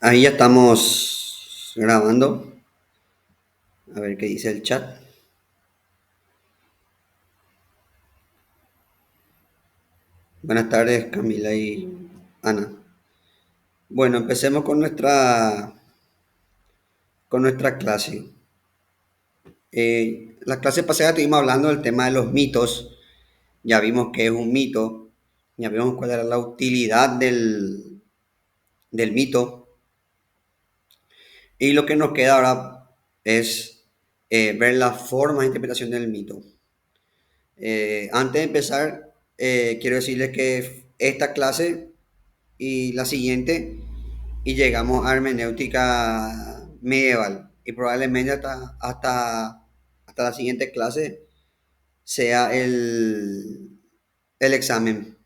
Ahí ya estamos grabando. A ver qué dice el chat. Buenas tardes, Camila y Ana. Bueno, empecemos con nuestra clase. La clase pasada estuvimos hablando del tema de los mitos. Ya vimos qué es un mito. Ya vimos cuál era la utilidad del mito. Y lo que nos queda ahora es ver la forma de interpretación del mito. Antes de empezar, quiero decirles que esta clase y la siguiente, y llegamos a hermenéutica medieval. Y probablemente hasta la siguiente clase sea el examen.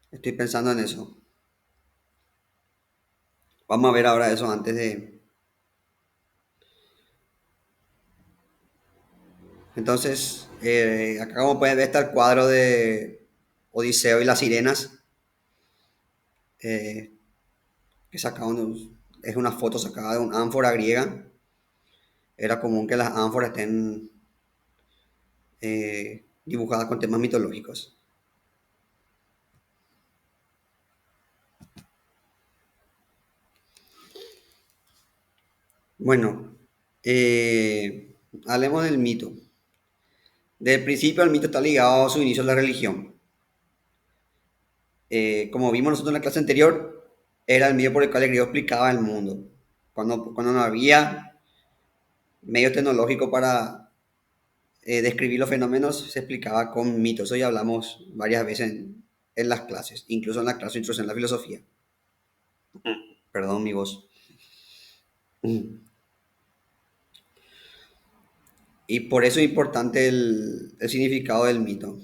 Estoy pensando en eso. Vamos a ver ahora eso antes de... Entonces, acá como pueden ver está el cuadro de Odiseo y las sirenas, eh, que es una foto sacada de una ánfora griega. Era común que las ánforas estén dibujadas con temas mitológicos. Bueno, hablemos del mito. Desde el principio el mito está ligado a su inicio en la religión. Como vimos nosotros en la clase anterior, era el medio por el cual el griego explicaba el mundo. Cuando no había medios tecnológicos para describir los fenómenos, se explicaba con mitos. Eso ya hablamos varias veces en las clases, incluso en la clase de introducción a la filosofía. Perdón mi voz. Y por eso es importante el significado del mito.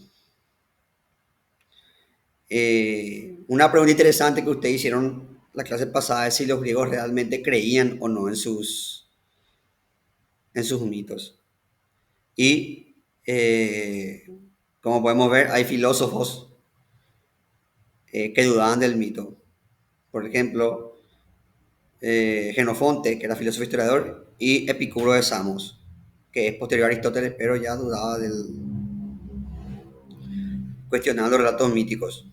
Una pregunta interesante que ustedes hicieron la clase pasada es si los griegos realmente creían o no en sus mitos. Y como podemos ver, hay filósofos que dudaban del mito. Por ejemplo, Genofonte, que era filósofo historiador, y Epicuro de Samos, que es posterior a Aristóteles, pero ya dudaba cuestionando los relatos míticos.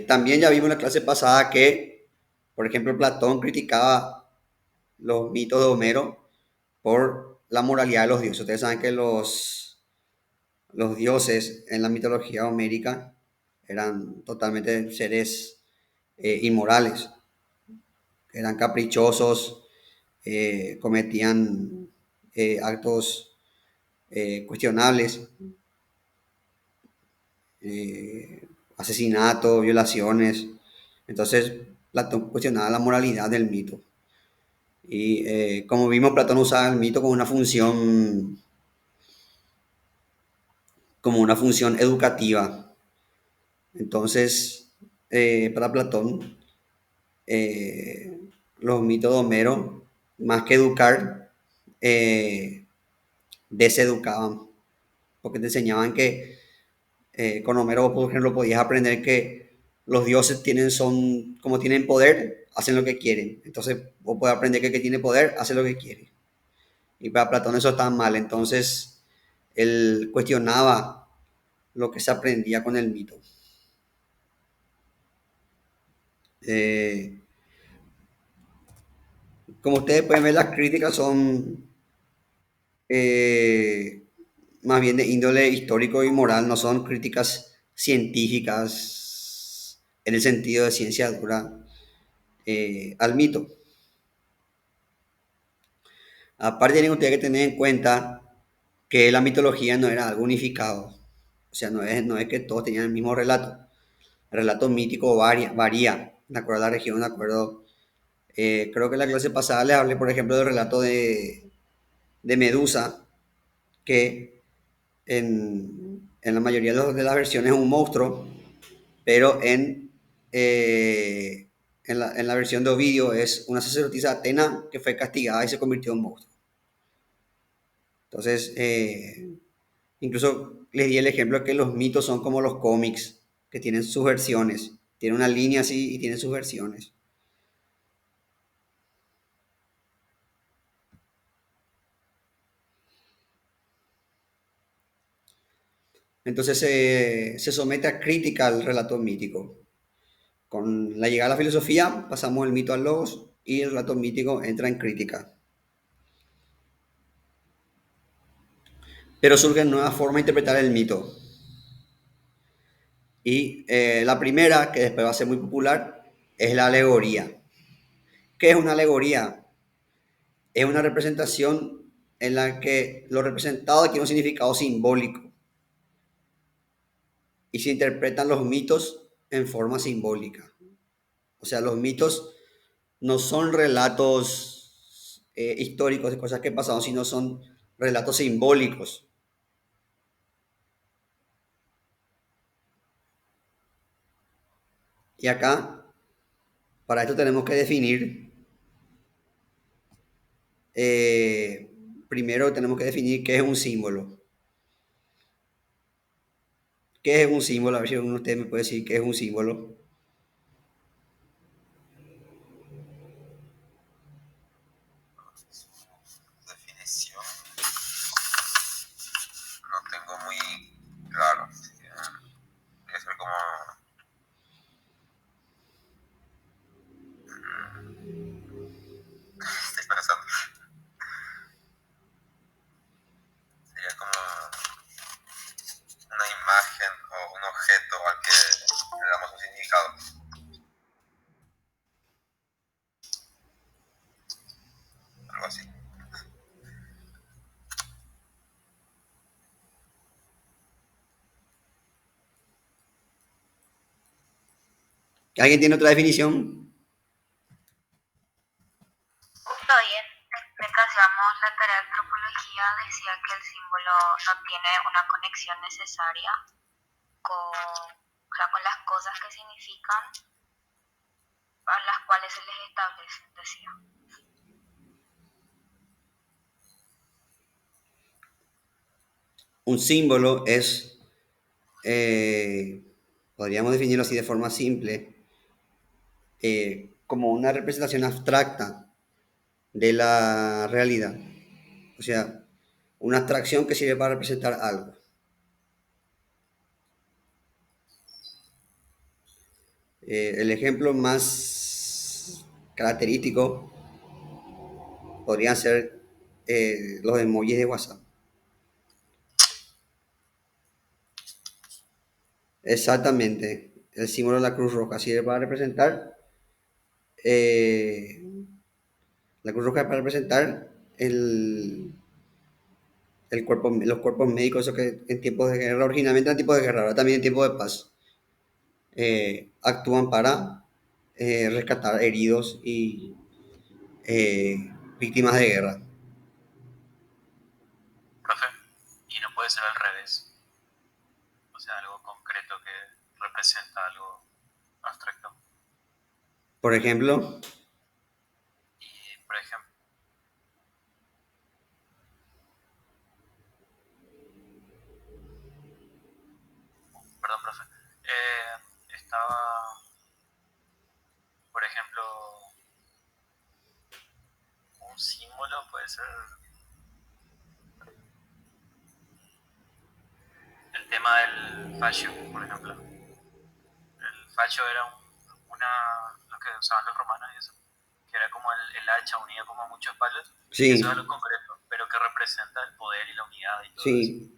También ya vimos en la clase pasada que, por ejemplo, Platón criticaba los mitos de Homero por la moralidad de los dioses. Ustedes saben que los dioses en la mitología homérica eran totalmente seres inmorales, eran caprichosos, cometían actos cuestionables, asesinatos, violaciones. Entonces, Platón cuestionaba la moralidad del mito. Y como vimos, Platón usaba el mito como una función educativa. Entonces, para Platón, eh, los mitos de Homero, más que educar, eh, deseducaban, porque te enseñaban que con Homero, por ejemplo, podías aprender que los dioses como tienen poder, hacen lo que quieren. Entonces, vos podés aprender que el que tiene poder hace lo que quiere. Y para Platón eso está mal. Entonces, él cuestionaba lo que se aprendía con el mito. Eh, Como ustedes pueden ver, las críticas son eh, más bien de índole histórico y moral, no son críticas científicas en el sentido de ciencia dura al mito. Aparte, tienen ustedes que tener en cuenta que la mitología no era algo unificado. O sea, no es que todos tenían el mismo relato. El relato mítico varía de acuerdo a la región, de acuerdo. Creo que en la clase pasada les hablé, por ejemplo, del relato de Medusa, que en la mayoría de las versiones es un monstruo, pero en la versión de Ovidio es una sacerdotisa Atena que fue castigada y se convirtió en monstruo. Entonces, incluso les di el ejemplo que los mitos son como los cómics. que tienen sus versiones. Tiene una línea así y tiene sus versiones. Entonces se somete a crítica al relato mítico. Con la llegada a la filosofía pasamos el mito al logos y el relato mítico entra en crítica. Pero surgen nuevas formas de interpretar el mito. Y la primera, que después va a ser muy popular, es la alegoría. ¿Qué es una alegoría? Es una representación en la que lo representado tiene un significado simbólico y se interpretan los mitos en forma simbólica. O sea, los mitos no son relatos históricos de cosas que pasaron, sino son relatos simbólicos. Y acá, para esto tenemos que definir, eh, primero tenemos que definir qué es un símbolo. ¿Qué es un símbolo? A ver si uno de ustedes me puede decir qué es un símbolo. Definición no tengo muy claro. Debe ser como, estoy pensando, sería como una imagen o un objeto al que le damos un significado, algo así. ¿Alguien tiene otra definición? Estoy en que hacíamos la tarea de antropología, decía que el símbolo no tiene una conexión necesaria con las cosas que significan, a las cuales se les establece, decía. Un símbolo es, podríamos definirlo así de forma simple, como una representación abstracta de la realidad. O sea, una abstracción que sirve para representar algo. El ejemplo más característico podrían ser los emojis de WhatsApp. Exactamente. El símbolo de la Cruz Roja sirve para representar, eh, la Cruz Roja es para representar el cuerpo, los cuerpos médicos, eso que en tiempos de guerra, originalmente en tiempos de guerra, ahora también en tiempos de paz, actúan para rescatar heridos y víctimas de guerra. Profe, y no puede ser al revés, o sea, algo concreto que representa algo abstracto. Por ejemplo, Y, por ejemplo, perdón, profe, estaba, por ejemplo, un símbolo puede ser el tema del fascio, por ejemplo. El fascio era lo que usaban los romanos y eso, que era como el hacha unido como a muchos palos, y eso es sí, algo concreto, pero que representa el poder y la unidad y todo eso. sí,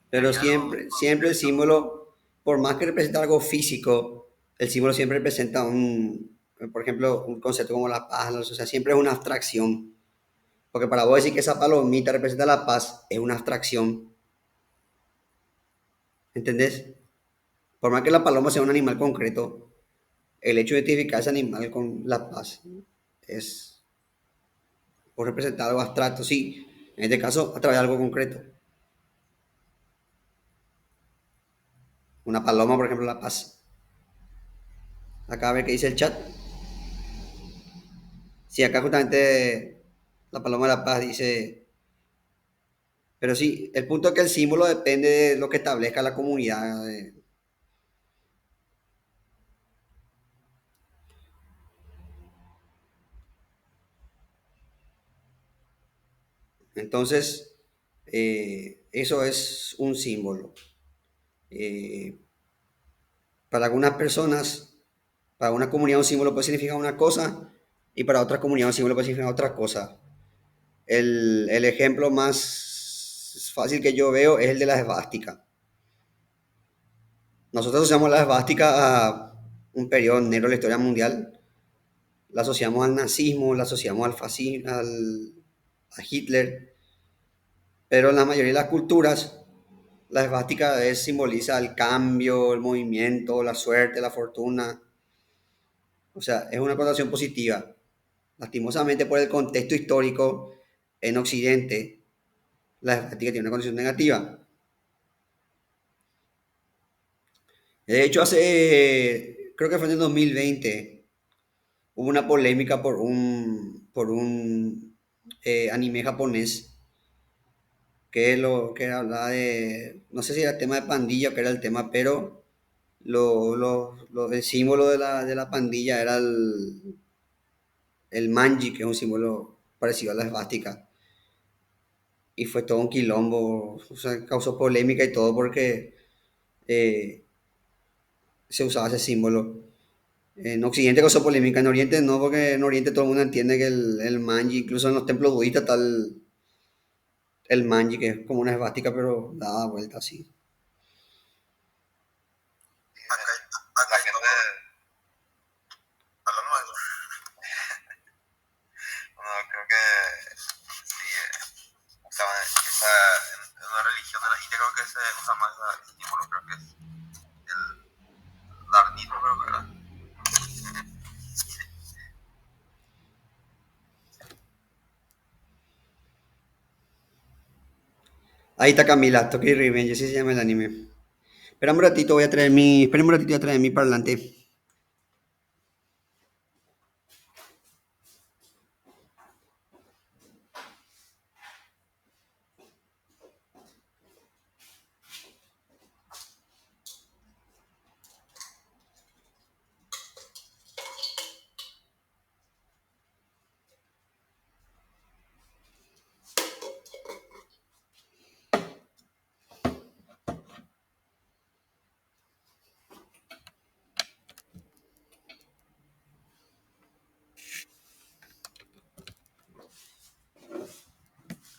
pero Sería algo siempre el concreto. símbolo, por más que represente algo físico, el símbolo siempre representa por ejemplo, un concepto como la paz, o sea, siempre es una abstracción. Porque para vos decir que esa palomita representa la paz, es una abstracción. ¿Entendés? Por más que la paloma sea un animal concreto, el hecho de identificar ese animal con la paz es por representar algo abstracto, sí. En este caso, a través de algo concreto. Una paloma, por ejemplo, la paz. Acá a ver qué dice el chat. Sí, acá justamente la paloma de la paz dice. Pero sí, el punto es que el símbolo depende de lo que establezca la comunidad. Entonces, eso es un símbolo. Eh, para algunas personas, para una comunidad un símbolo puede significar una cosa y para otra comunidad un símbolo puede significar otra cosa. El ejemplo más fácil que yo veo es el de la esvástica. Nosotros asociamos la esvástica a un periodo negro de la historia mundial. La asociamos al nazismo, la asociamos al fascismo, a Hitler. Pero en la mayoría de las culturas, la esvástica simboliza el cambio, el movimiento, la suerte, la fortuna. O sea, es una connotación positiva. Lastimosamente, por el contexto histórico en Occidente, la esvástica tiene una connotación negativa. De hecho, creo que fue en el 2020, hubo una polémica por un anime japonés que hablaba de, no sé si era el tema de pandilla o qué era el tema, pero el símbolo de la pandilla era el manji, que es un símbolo parecido a la esvástica. Y fue todo un quilombo, o sea, causó polémica y todo porque eh, se usaba ese símbolo. En Occidente causó polémica, en Oriente no, porque en Oriente todo el mundo entiende que el manji, incluso en los templos budistas está el manji, que es como una esvástica, pero dada vuelta así. Acá, acá hay gente, hablando de eso, no, creo que sí, usaban esa, en una religión de la India creo que se usa más ese símbolo, creo que es el darnismo, creo que era. Ahí está Camila, Tokyo Revenge, así se llama el anime. Espera un ratito, voy a traer mi parlante.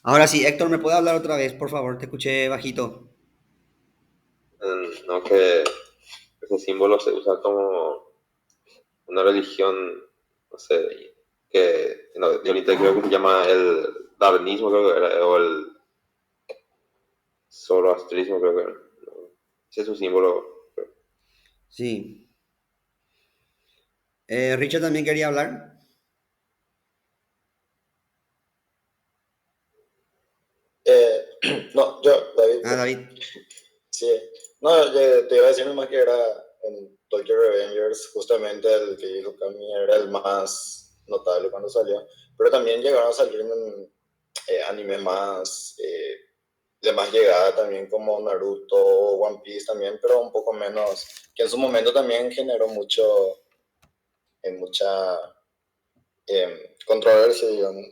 Ahora sí, Héctor, ¿me puede hablar otra vez, por favor? Te escuché bajito. No, que ese símbolo se usa como una religión, no sé, que no, de ahorita creo que se llama el darwinismo, creo que era, o el zoroastrismo, creo que era. ¿No? Ese es un símbolo. Sí. Richard también quería hablar. Eh, no, David, Ah, David. sí. No, te iba a decir nomás que era en Tokyo Revengers, justamente el que dijo Cami era el más notable cuando salió. Pero también llegaron a salir en animes más de más llegada también como Naruto, One Piece también, pero un poco menos, que en su momento también generó mucha controversia, digamos.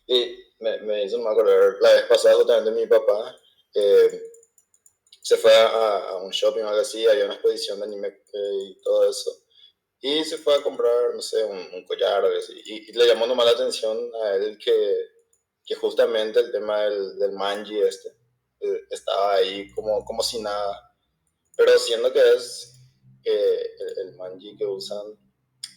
Y me hizo más acordar, la vez pasada justamente mi papá eh, se fue a un shopping o algo así, había una exposición de anime y todo eso. Y se fue a comprar, no sé, un collar o algo así. Y le llamó nomás la atención a él que justamente el tema del manji estaba ahí como si nada. Pero siendo que es el manji que usan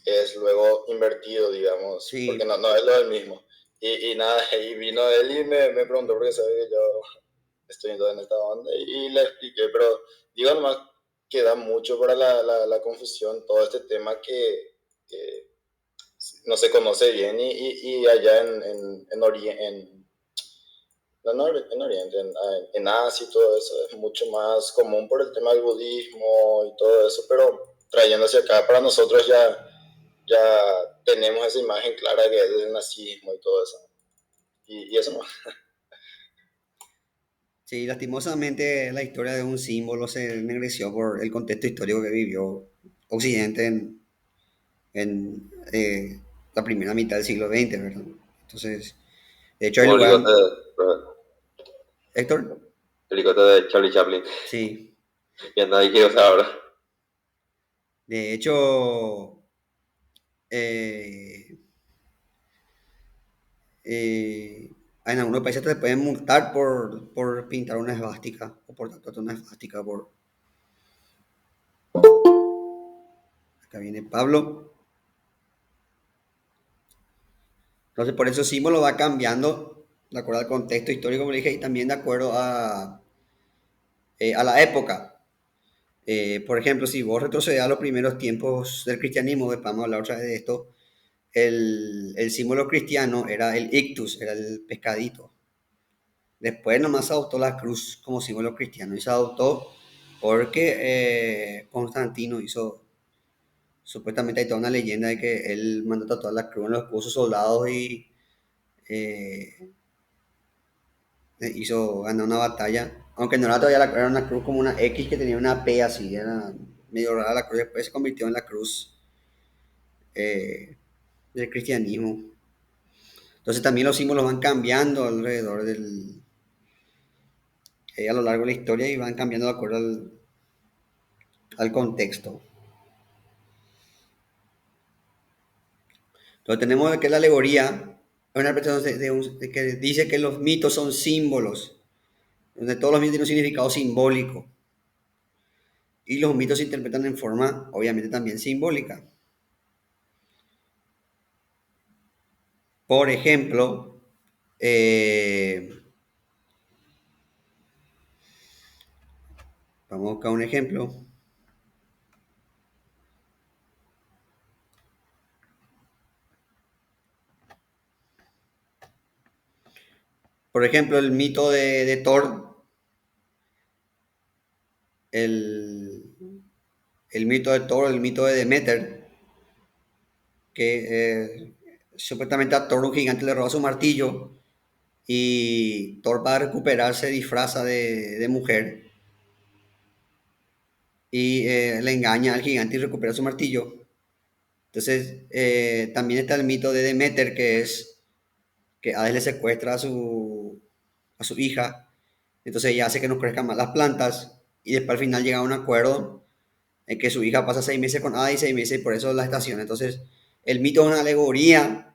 es luego invertido, digamos, porque Sí. no es lo del mismo. Y nada, y vino él y me preguntó porque sabe que yo estoy en esta onda y le expliqué, pero digo nomás que da mucho para la confusión todo este tema que no se conoce bien y allá en Oriente, no, en Oriente, en Asia y todo eso es mucho más común por el tema del budismo y todo eso, pero trayéndose acá para nosotros ya tenemos esa imagen clara que es del nazismo y todo eso. Y eso no. Sí, lastimosamente la historia de un símbolo se ennegreció por el contexto histórico que vivió Occidente en la primera mitad del siglo XX, ¿verdad? Entonces, de hecho hay Como digo, lugar, pero Héctor, helicóptero de Charlie Chaplin. sí. Ya nadie quiere usar ahora. De hecho, eh, eh, en algunos países te pueden multar por pintar una esvástica o por tatuarte una esvástica. Acá viene Pablo. Entonces, por eso el símbolo va cambiando de acuerdo al contexto histórico, como le dije, y también de acuerdo a la época. Por ejemplo, si vos retrocedes a los primeros tiempos del cristianismo, que vamos a hablar otra vez de esto, el símbolo cristiano era el ictus, era el pescadito. Después nomás se adoptó la cruz como símbolo cristiano y se adoptó porque Constantino hizo, supuestamente hay toda una leyenda de que él mandó tatuar la cruz en los escudos de sus soldados y eh, hizo ganar una batalla. Aunque no era todavía era una cruz como una X que tenía una P así, era medio rara la cruz. Después se convirtió en la cruz eh, del cristianismo. Entonces también los símbolos van cambiando alrededor a lo largo de la historia y van cambiando de acuerdo al contexto. Entonces tenemos que la alegoría es una interpretación de que dice que los mitos son símbolos, donde todos los mitos tienen un significado simbólico. Y los mitos se interpretan en forma, obviamente, también simbólica. Por ejemplo, vamos a buscar un ejemplo. Por ejemplo, el mito de Thor, el, el mito de Thor, el mito de Demeter, que supuestamente a Thor un gigante le roba su martillo y Thor para recuperarse disfraza de mujer y le engaña al gigante y recupera su martillo. Entonces, también está el mito de Demeter, que es que Hades le secuestra a su hija, entonces ella hace que no crezcan más las plantas y después al final llega a un acuerdo en que su hija pasa 6 meses con Hades y 6 meses y por eso la estación. Entonces, el mito es una alegoría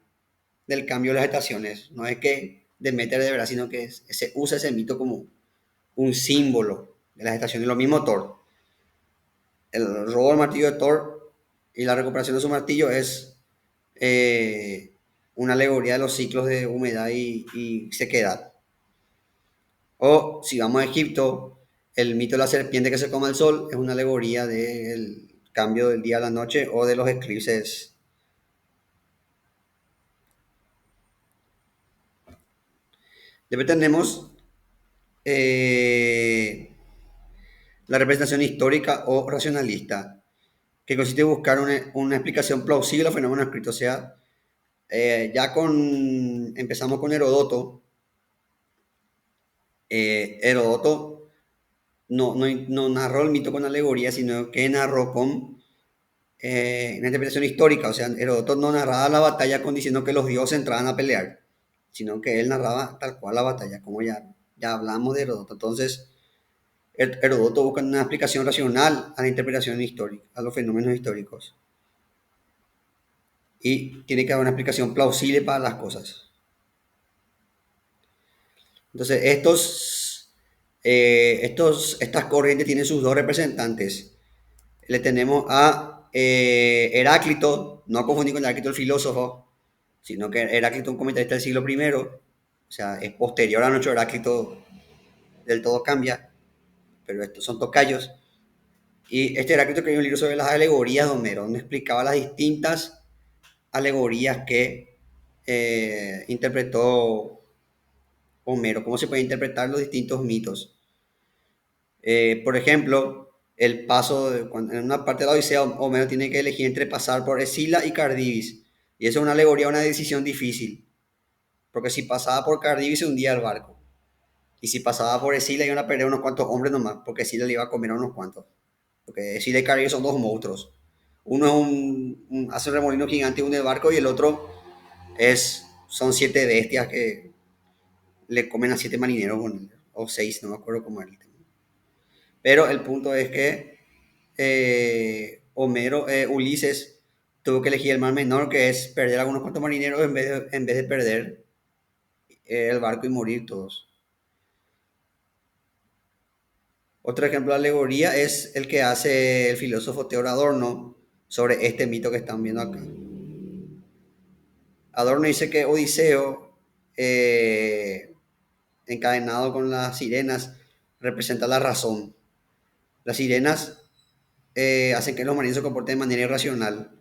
del cambio de las estaciones, no es que Demeter de verdad, sino que se usa ese mito como un símbolo de las estaciones. Lo mismo Thor. El robo del martillo de Thor y la recuperación de su martillo es una alegoría de los ciclos de humedad y sequedad. O si vamos a Egipto, el mito de la serpiente que se come el sol es una alegoría del cambio del día a la noche o de los eclipses. Después tenemos la representación histórica o racionalista, que consiste en buscar una explicación plausible a fenómenos escritos. O sea, empezamos con Herodoto. Herodoto no narró el mito con alegoría, sino que narró con una interpretación histórica. O sea, Herodoto no narraba la batalla con diciendo que los dioses entraban a pelear, sino que él narraba tal cual la batalla, como ya hablamos de Herodoto. Entonces, Herodoto busca una explicación racional a la interpretación histórica, a los fenómenos históricos. Y tiene que haber una explicación plausible para las cosas. Entonces, estas corrientes tienen sus dos representantes. Le tenemos a Heráclito, no confundir con Heráclito el filósofo, sino que Heráclito es un comentarista del siglo I, o sea, es posterior a nuestro Heráclito, del todo cambia, pero estos son tocayos. Y este Heráclito escribió un libro sobre las alegorías de Homero, donde explicaba las distintas alegorías que interpretó Homero, cómo se pueden interpretar los distintos mitos. Por ejemplo, en una parte de la Odisea, Homero tiene que elegir entre pasar por Escila y Cardibis. Y eso es una alegoría, una decisión difícil. Porque si pasaba por Cardibis se hundía el barco. Y si pasaba por Escila iban a perder unos cuantos hombres nomás, porque Escila le iba a comer a unos cuantos. Porque Escila y Cardibis son dos monstruos. Uno es hace un remolino gigante y hunde el barco y el otro son 7 bestias que le comen a 7 marineros, o 6, no me acuerdo cómo era el tema. Pero el punto es que Ulises tuvo que elegir el mal menor, que es perder algunos cuantos marineros en vez de perder el barco y morir todos. Otro ejemplo de alegoría es el que hace el filósofo Theodor Adorno sobre este mito que están viendo acá. Adorno dice que Odiseo, encadenado con las sirenas, representa la razón. Las sirenas hacen que los marinos se comporten de manera irracional.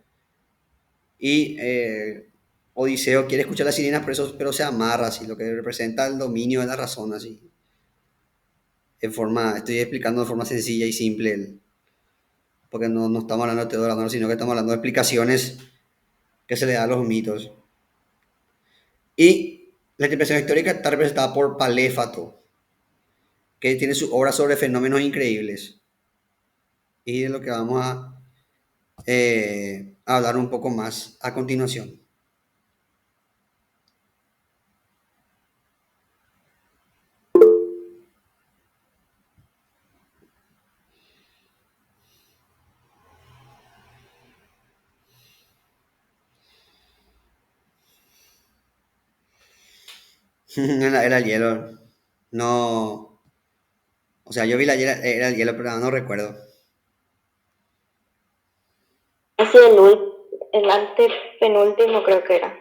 Y Odiseo quiere escuchar las sirenas, pero se amarra, así, lo que representa el dominio de la razón, así. Estoy explicando de forma sencilla y simple, porque no estamos hablando de Teodoro Adorno, sino que estamos hablando de explicaciones que se le dan a los mitos. Y la interpretación histórica está representada por Paléfato, que tiene su obra sobre fenómenos increíbles. Y de lo que vamos a hablar un poco más a continuación. En la era del hielo. No. O sea, yo vi la era del hielo, pero no recuerdo. Así el antepenúltimo creo que era.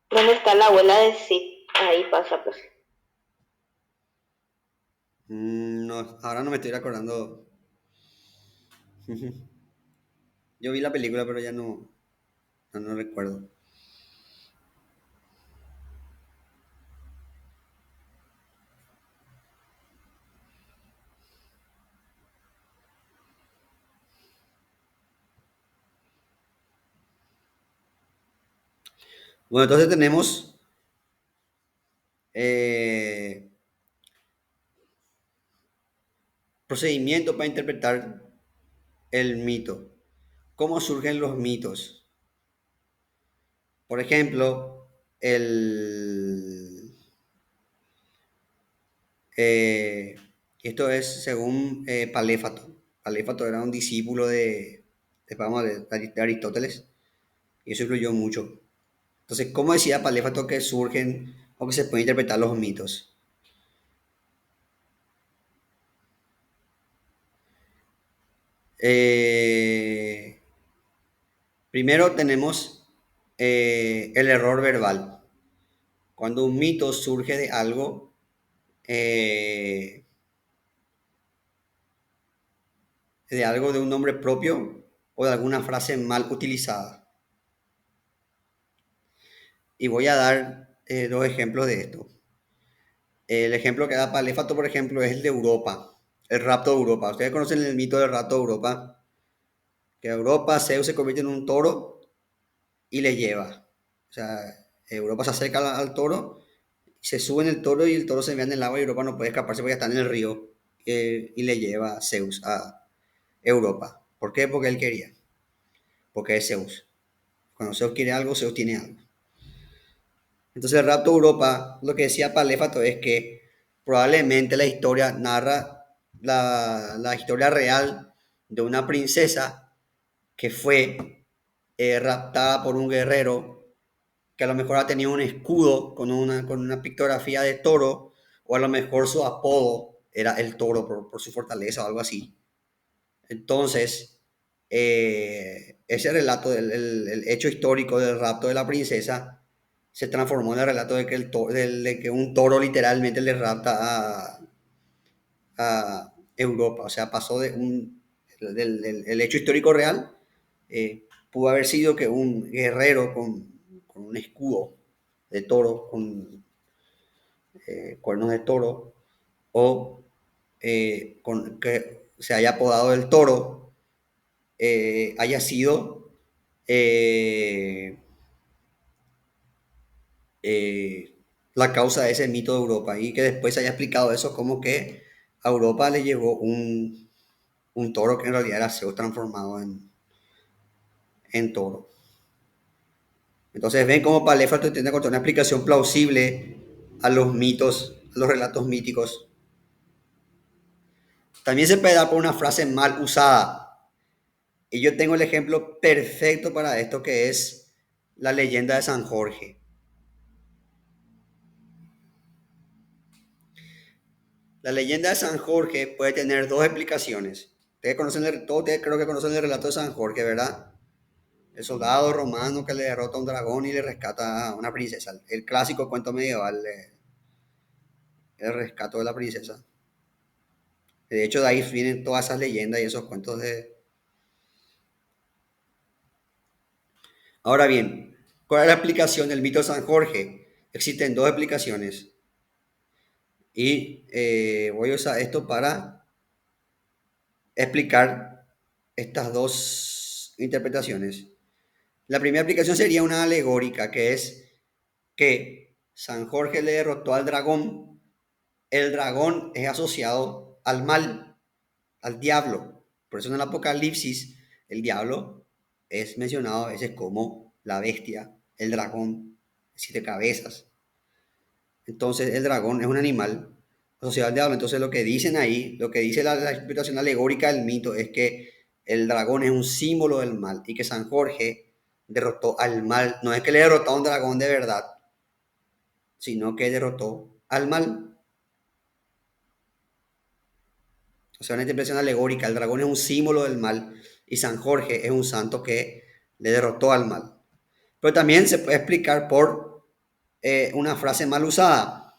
¿Dónde está la abuela de Sid? Ahí pasa, pues. No, ahora no me estoy acordando. Yo vi la película, pero ya no recuerdo. Bueno, entonces tenemos procedimiento para interpretar el mito. ¿Cómo surgen los mitos? Por ejemplo, esto es según Paléfato. Paléfato era un discípulo de Aristóteles y eso influyó mucho. Entonces, ¿cómo decía Paléfato que surgen o que se pueden interpretar los mitos? Eh, Primero tenemos el error verbal. Cuando un mito surge eh, de un nombre propio o de alguna frase mal utilizada. Y voy a dar 2 ejemplos de esto. El ejemplo que da Paléfato, por ejemplo, es el de Europa, el rapto de Europa. Ustedes conocen el mito del rapto de Europa, que Europa, Zeus se convierte en un toro y le lleva. O sea, Europa se acerca al toro, se sube en el toro y el toro se ve en el agua y Europa no puede escaparse porque está en el río y le lleva a Zeus a Europa. ¿Por qué? Porque él quería. Porque es Zeus. Cuando Zeus quiere algo, Zeus tiene algo. Entonces el rapto de Europa, lo que decía Paléfato es que probablemente la historia narra la historia real de una princesa que fue raptada por un guerrero que a lo mejor ha tenido un escudo con una pictografía de toro, o a lo mejor su apodo era el toro por su fortaleza o algo así. Entonces, ese relato, el hecho histórico del rapto de la princesa, se transformó en el relato de que un toro literalmente le rapta a Europa. O sea, pasó del hecho histórico real, pudo haber sido que un guerrero con un escudo de toro, con cuernos de toro, o que se haya apodado el toro, haya sido eh, la causa de ese mito de Europa y que después se haya explicado eso como que a Europa le llegó un toro que en realidad era Zeus transformado en toro. Entonces ven cómo Paléfato intenta encontrar una explicación plausible a los mitos, a los relatos míticos. También se puede dar por una frase mal usada. Y yo tengo el ejemplo perfecto para esto, que es la leyenda de San Jorge. La leyenda de San Jorge puede tener dos explicaciones. Todos ustedes creo que conocen el relato de San Jorge, ¿verdad? El soldado romano que le derrota a un dragón y le rescata a una princesa. El clásico cuento medieval, el rescate de la princesa. De hecho, de ahí vienen todas esas leyendas y esos cuentos de... Ahora bien, ¿cuál es la explicación del mito de San Jorge? Existen dos explicaciones. Y voy a usar esto para explicar estas dos interpretaciones. La primera explicación sería una alegórica, que es que San Jorge le derrotó al dragón. El dragón es asociado al mal, al diablo. Por eso en el Apocalipsis el diablo es mencionado a veces como la bestia, el dragón, 7 cabezas. Entonces el dragón es un animal asociado al diablo. Entonces lo que dicen ahí, lo que dice la explicación alegórica del mito es que el dragón es un símbolo del mal y que San Jorge derrotó al mal. No es que le derrotó a un dragón de verdad, sino que derrotó al mal. O sea, una interpretación alegórica. El dragón es un símbolo del mal y San Jorge es un santo que le derrotó al mal. Pero también se puede explicar por una frase mal usada.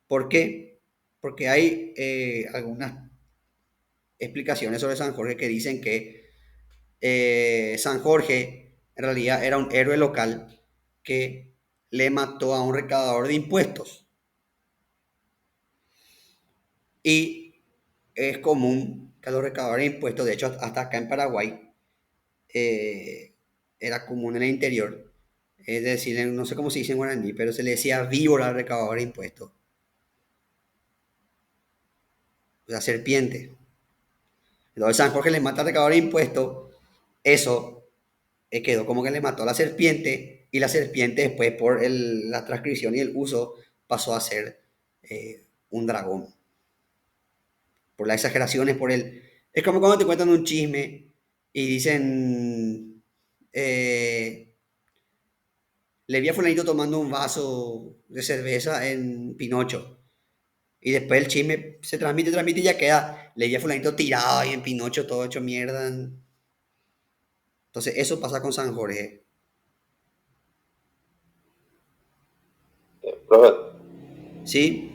¿Por qué? Porque hay algunas explicaciones sobre San Jorge que dicen que San Jorge en realidad era un héroe local que le mató a un recaudador de impuestos. Y es común que a los recaudadores de impuestos, de hecho hasta acá en Paraguay, era común en el interior, es decir, no sé cómo se dice en guaraní, pero se le decía víbora al recaudador de impuestos, o sea, serpiente. Entonces San Jorge le mata al recaudador de impuestos, eso quedó como que le mató a la serpiente y la serpiente después por la transcripción y el uso pasó a ser un dragón. Por las exageraciones, por el... Es como cuando te cuentan un chisme y dicen, le vi a fulanito tomando un vaso de cerveza en Pinocho. Y después el chisme se transmite y ya queda. Le vi a fulanito tirado ahí en Pinocho, todo hecho mierda. Entonces eso pasa con San Jorge. Profe, ¿Sí?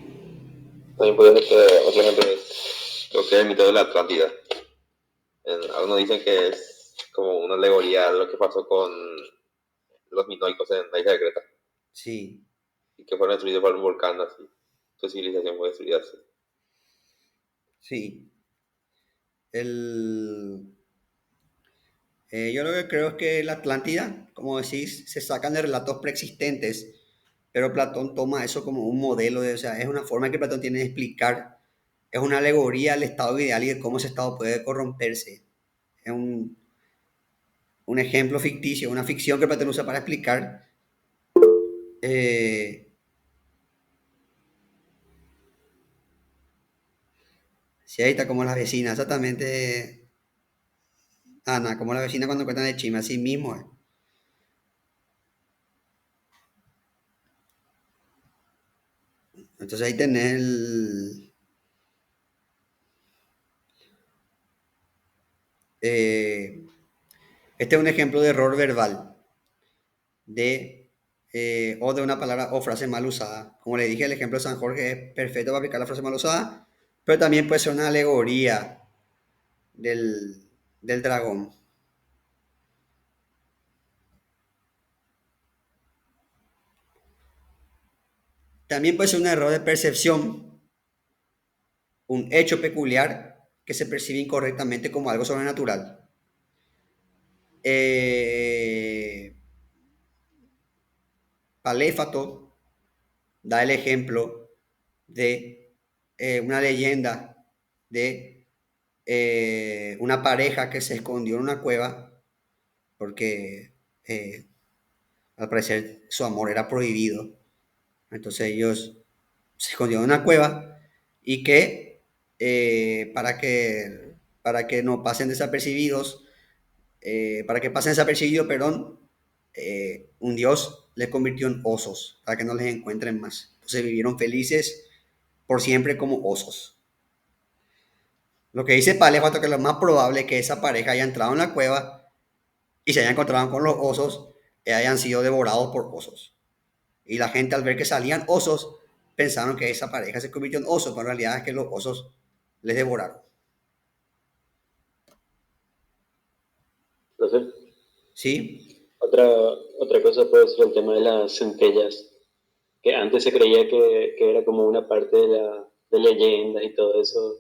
también puede ser, otro ejemplo es lo que es el mito de la Atlántida. Algunos dicen que es como una alegoría de lo que pasó con los minoicos en la isla de Creta, Sí. y que fueron destruidos por un volcán así. Su civilización fue destruida así. Sí. El, yo lo que creo es que la Atlántida, como decís, se sacan de relatos preexistentes, pero Platón toma eso como un modelo, o sea, es una forma que Platón tiene de explicar, es una alegoría al estado ideal y de cómo ese estado puede corromperse. Es un ejemplo ficticio, una ficción que Platón usa para explicar eh, si ahí está como las vecinas, exactamente, Ana, como la vecina cuando cuentan de chisme, así mismo. Entonces ahí tenés eh, este es un ejemplo de error verbal de, o de una palabra o frase mal usada. Como le dije, el ejemplo de San Jorge es perfecto para aplicar la frase mal usada, pero también puede ser una alegoría del dragón. También puede ser un error de percepción, un hecho peculiar que se percibe incorrectamente como algo sobrenatural. Paléfato da el ejemplo de una leyenda de una pareja que se escondió en una cueva porque al parecer su amor era prohibido. Entonces ellos se escondieron en una cueva y que para que no pasen desapercibidos, para que pasen desapercibidos, perdón, un dios les convirtió en osos para que no les encuentren más. Entonces vivieron felices por siempre como osos. Lo que dice Palefato que lo más probable es que esa pareja haya entrado en la cueva y se hayan encontrado con los osos y hayan sido devorados por osos. Y la gente al ver que salían osos pensaron que esa pareja se convirtió en oso, pero en realidad es que los osos les devoraron. Entonces, ¿Sí? otra cosa puede ser el tema de las centellas, que antes se creía que era como una parte de leyendas y todo eso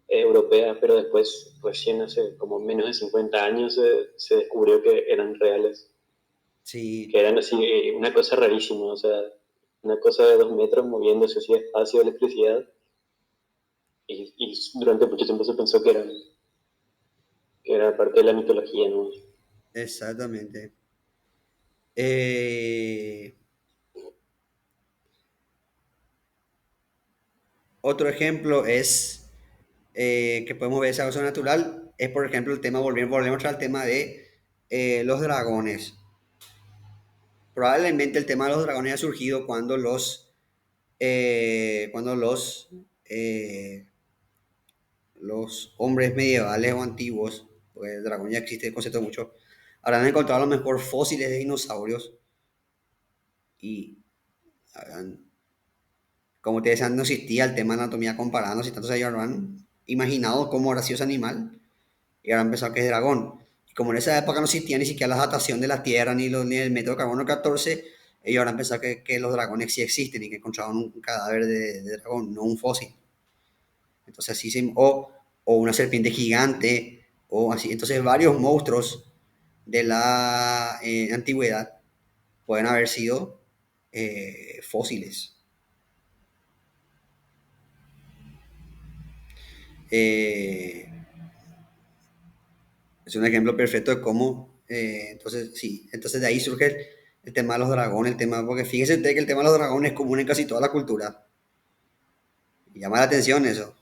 europea, pero después, recién hace como menos de 50 años, se descubrió que eran reales, Sí. que eran así, una cosa rarísima, o sea, una cosa de 2 metros moviéndose así espacio, electricidad, y durante mucho tiempo se pensó que era parte de la mitología, ¿no? Exactamente. Eh, Otro ejemplo es que podemos ver esa cosa natural, es por ejemplo el tema, volvemos al tema de los dragones. Probablemente el tema de los dragones ha surgido cuando los hombres medievales o antiguos, pues el dragón ya existe, el concepto mucho, habrán encontrado a lo mejor fósiles de dinosaurios y habrán, como te decía, no existía el tema de anatomía comparada, no sé, entonces ellos habrán imaginado cómo habrá sido ese animal y habrán pensado que es dragón. Y como en esa época no existía ni siquiera la datación de la Tierra ni el método carbono 14, ellos habrán pensado que los dragones sí existen y que encontraron un cadáver de dragón, no un fósil. Entonces así o una serpiente gigante, o así. Entonces varios monstruos de la antigüedad pueden haber sido fósiles. Eh, es un ejemplo perfecto de cómo, entonces sí, entonces de ahí surge el tema de los dragones, el tema, porque fíjese usted que el tema de los dragones es común en casi toda la cultura. Y llama la atención eso.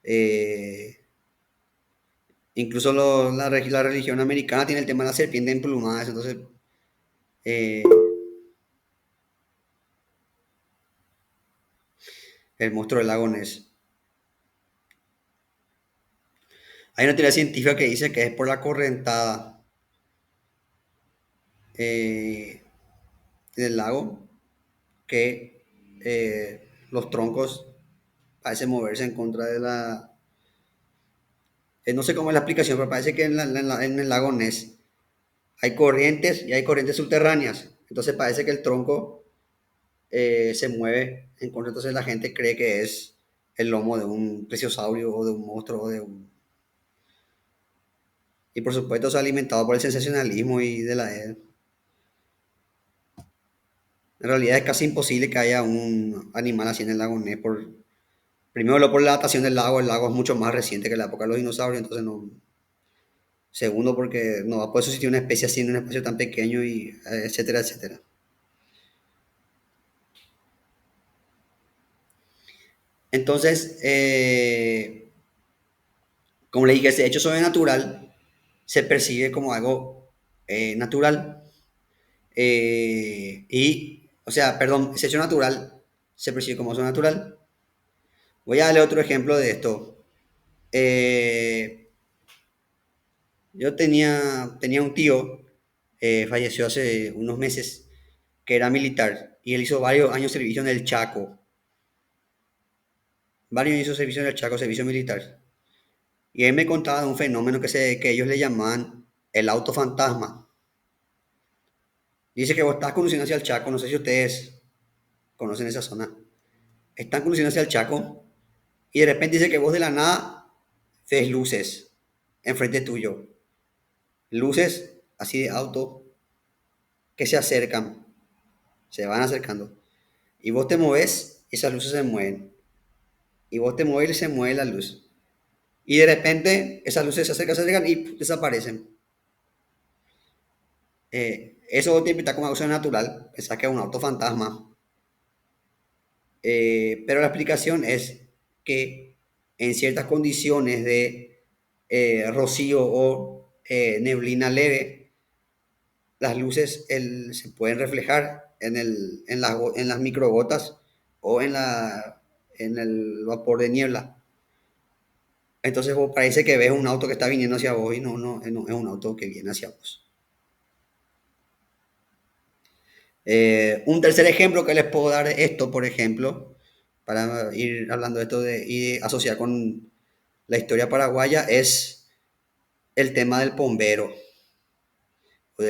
Eh, Incluso la religión americana tiene el tema de la serpiente emplumada, entonces eh, el monstruo del lago Ness. Hay una teoría científica que dice que es por la correntada eh, del lago que los troncos parecen moverse en contra de la... no sé cómo es la aplicación, pero parece que en el lago Ness hay corrientes y hay corrientes subterráneas. Entonces parece que el tronco se mueve en contra. Entonces la gente cree que es el lomo de un plesiosaurio o de un monstruo o de un... Y por supuesto se ha alimentado por el sensacionalismo y de la... En realidad es casi imposible que haya un animal así en el lago Ness. Primero, por la datación del lago, el lago es mucho más reciente que la época de los dinosaurios, entonces no. Segundo, porque no va a poder existir una especie así en un espacio tan pequeño, y etcétera, etcétera. Entonces, como le dije, ese hecho sobrenatural se percibe como algo natural. O sea, perdón, ese hecho natural se percibe como sobrenatural. Voy a darle otro ejemplo de esto. Eh, yo tenía un tío, falleció hace unos meses, que era militar y él hizo varios años de servicio en el Chaco. Varios años de servicio en el Chaco, servicio militar. Y él me contaba de un fenómeno que ellos le llamaban el auto fantasma. Dice que vos estás conduciendo hacia el Chaco, no sé si ustedes conocen esa zona. Están conduciendo hacia el Chaco y de repente dice que vos de la nada ves luces enfrente tuyo. Luces así de auto que se acercan, se van acercando. Y vos te mueves y esas luces se mueven. Y vos te mueves y se mueve la luz. Y de repente esas luces se acercan y desaparecen. Eso te interpreta como algo natural, pensás que es un auto fantasma. Pero la explicación es que en ciertas condiciones de rocío o neblina leve, las luces se pueden reflejar en las microgotas o en el vapor de niebla. Entonces vos parece que ves un auto que está viniendo hacia vos y no es un auto que viene hacia vos. Un tercer ejemplo que les puedo dar de esto, por ejemplo, para ir hablando de esto y asociar con la historia paraguaya, es el tema del pombero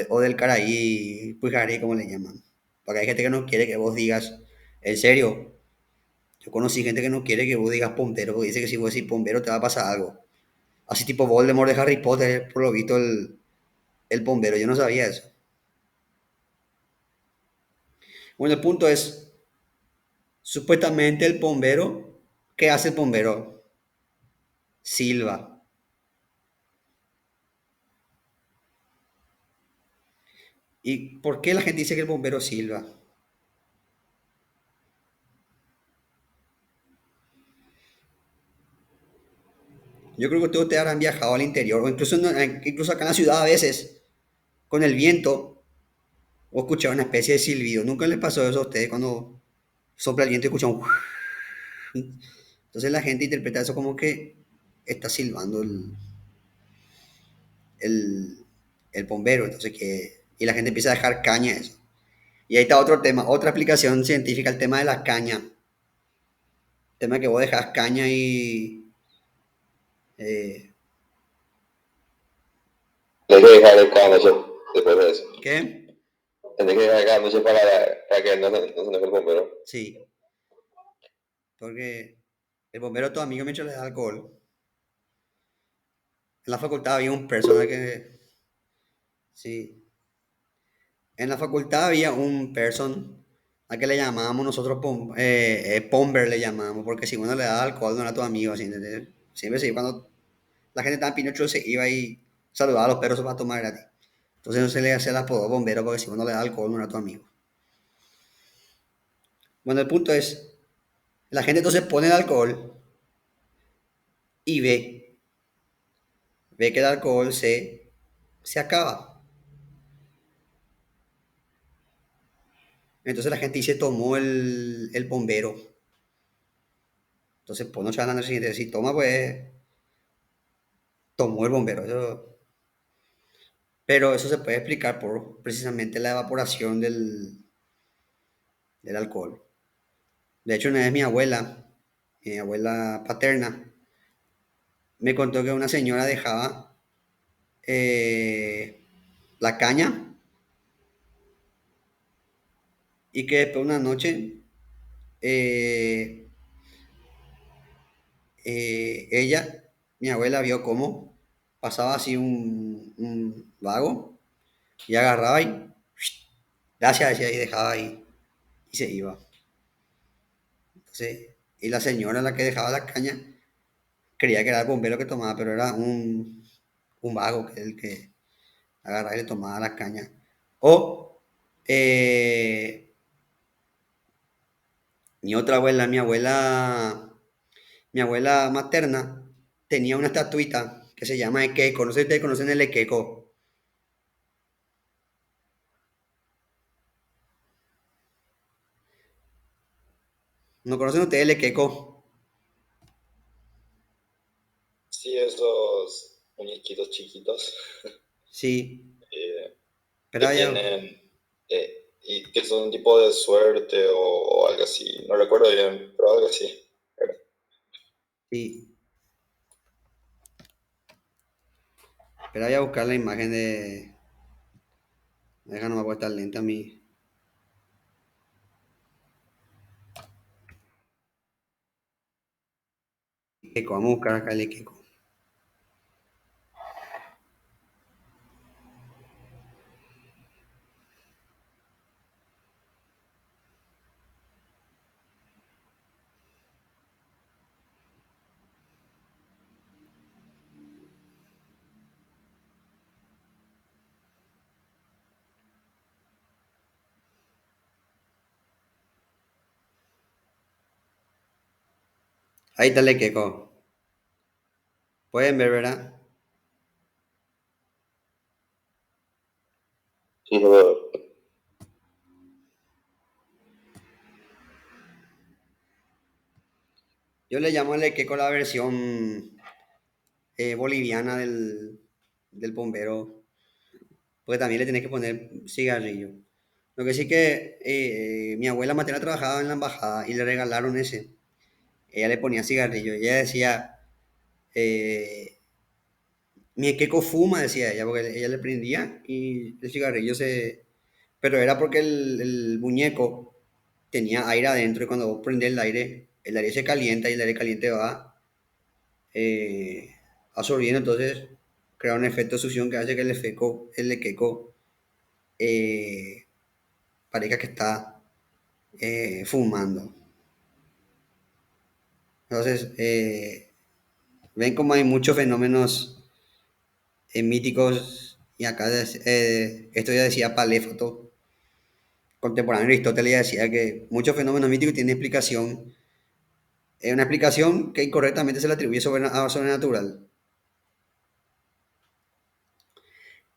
o del caraí, pujarí, como le llaman. Porque hay gente que no quiere que vos digas, en serio, yo conocí gente que no quiere que vos digas pombero, porque dice que si vos decís pombero te va a pasar algo. Así tipo Voldemort de Harry Potter, por lo visto el pombero, yo no sabía eso. Bueno, el punto es, supuestamente el bombero, ¿qué hace el bombero? Silba. ¿Y por qué la gente dice que el bombero silba? Yo creo que todos te habrán viajado al interior, o incluso, incluso acá en la ciudad a veces, con el viento, o escuchar una especie de silbido. ¿Nunca les pasó eso a ustedes cuando sopla el viento y escuchan un... Entonces la gente interpreta eso como que está silbando el, el bombero, entonces y la gente empieza a dejar caña a eso. Y ahí está otro tema, otra explicación científica, el tema de la caña. El tema de que vos dejas caña y... eh, Tenés que dejar cada noche después de eso. ¿Qué? Tenés que dejar cada noche para que no se enoje el bombero. Sí, porque el bombero todo amigo mientras le da alcohol. En la facultad había un persona que... Sí, en la facultad había un person a que le llamábamos nosotros Pomber le llamábamos, porque si uno le daba alcohol no era tu amigo, así, ¿entendés? Siempre sí, cuando la gente estaba en Pinocho se iba y saludaba a los perros para tomar gratis. Entonces no se le hacía el apodo bombero porque si uno le da alcohol no era tu amigo. Bueno, el punto es, la gente entonces pone el alcohol y ve que el alcohol se acaba. Entonces la gente dice tomó el bombero. Entonces, pues no se van a siguiente, si toma, pues tomó el bombero. Pero eso se puede explicar por precisamente la evaporación del alcohol. De hecho, una vez mi abuela paterna, me contó que una señora dejaba la caña y que después una noche eh, ella, mi abuela, vio cómo pasaba así un vago y agarraba y gracias decía y dejaba ahí y se iba. Entonces, y la señora la que dejaba la caña creía que era el bombero que tomaba, pero era un vago que es el que agarraba y le tomaba la caña. O eh, mi otra abuela, mi abuela materna, tenía una estatuita que se llama Ekeko. No sé si ustedes conocen el Ekeko. ¿No conocen ustedes el Ekeko? Sí, esos muñequitos chiquitos Sí, eh, que pero ya, tienen, y que son un tipo de suerte o algo así. No recuerdo bien, pero algo así. sí. Pero voy a buscar la imagen de... Deja, no me puede estar lenta a mí. Ekeko, vamos a buscar acá el Ekeko. Ahí está el queco. Pueden ver, ¿verdad? Sí, no puedo ver. Yo le llamo el queco la versión boliviana del bombero, porque también le tenés que poner cigarrillo. Lo que sí que mi abuela materna trabajaba en la embajada y le regalaron ese. Ella le ponía cigarrillo. Ella decía, mi queco fuma, decía ella, porque ella le prendía y el cigarrillo se... Pero era porque el muñeco tenía aire adentro y cuando vos prendés el aire se calienta y el aire caliente va eh, absorbiendo, entonces crea un efecto de succión que hace que el queco eh, parezca que está fumando. Entonces, ven como hay muchos fenómenos míticos y acá esto ya decía Paléfoto, contemporáneo de Aristóteles, ya decía que muchos fenómenos míticos tienen explicación, una explicación que incorrectamente se le atribuye a sobrenatural.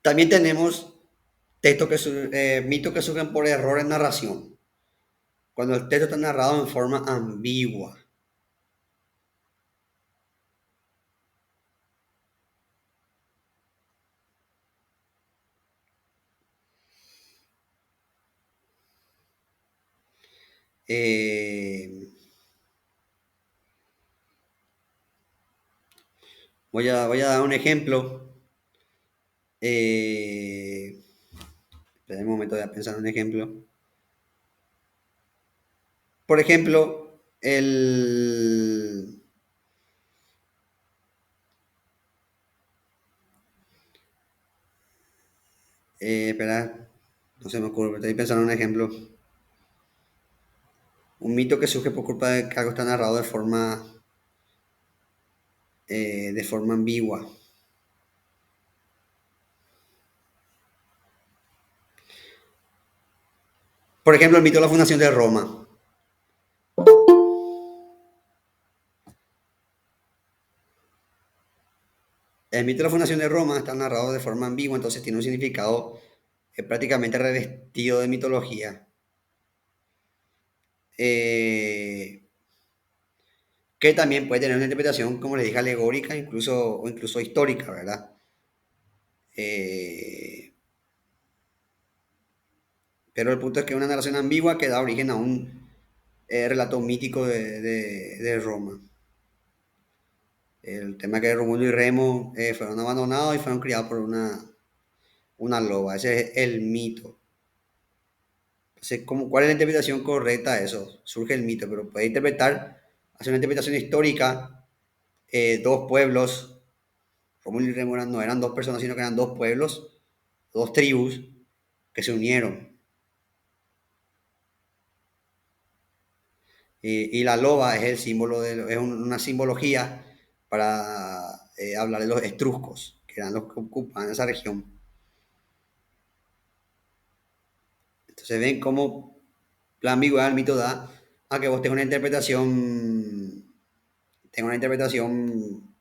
También tenemos mitos que surgen por error en narración, cuando el texto está narrado en forma ambigua. Eh, voy a dar un ejemplo. Espera un momento, voy a pensar en un ejemplo. Por ejemplo, espera, no se me ocurre, pero estoy pensando en un ejemplo. Un mito que surge por culpa de que algo está narrado de forma ambigua. Por ejemplo, el mito de la fundación de Roma. El mito de la fundación de Roma está narrado de forma ambigua, entonces tiene un significado prácticamente revestido de mitología. Eh, que también puede tener una interpretación, como les dije, alegórica o incluso histórica, ¿verdad? Eh, pero el punto es que es una narración ambigua que da origen a un relato mítico de Roma. El tema que Romulo y Remo fueron abandonados y fueron criados por una loba. Ese es el mito. Entonces, ¿cuál es la interpretación correcta de eso? Surge el mito, pero puede hacer una interpretación histórica, dos pueblos, Romulo y Remo no eran dos personas, sino que eran dos pueblos, dos tribus que se unieron. Y la loba es el símbolo es una simbología para hablar de los etruscos, que eran los que ocupaban esa región. Entonces ven cómo la ambigüedad del mito da a que vos tengas una interpretación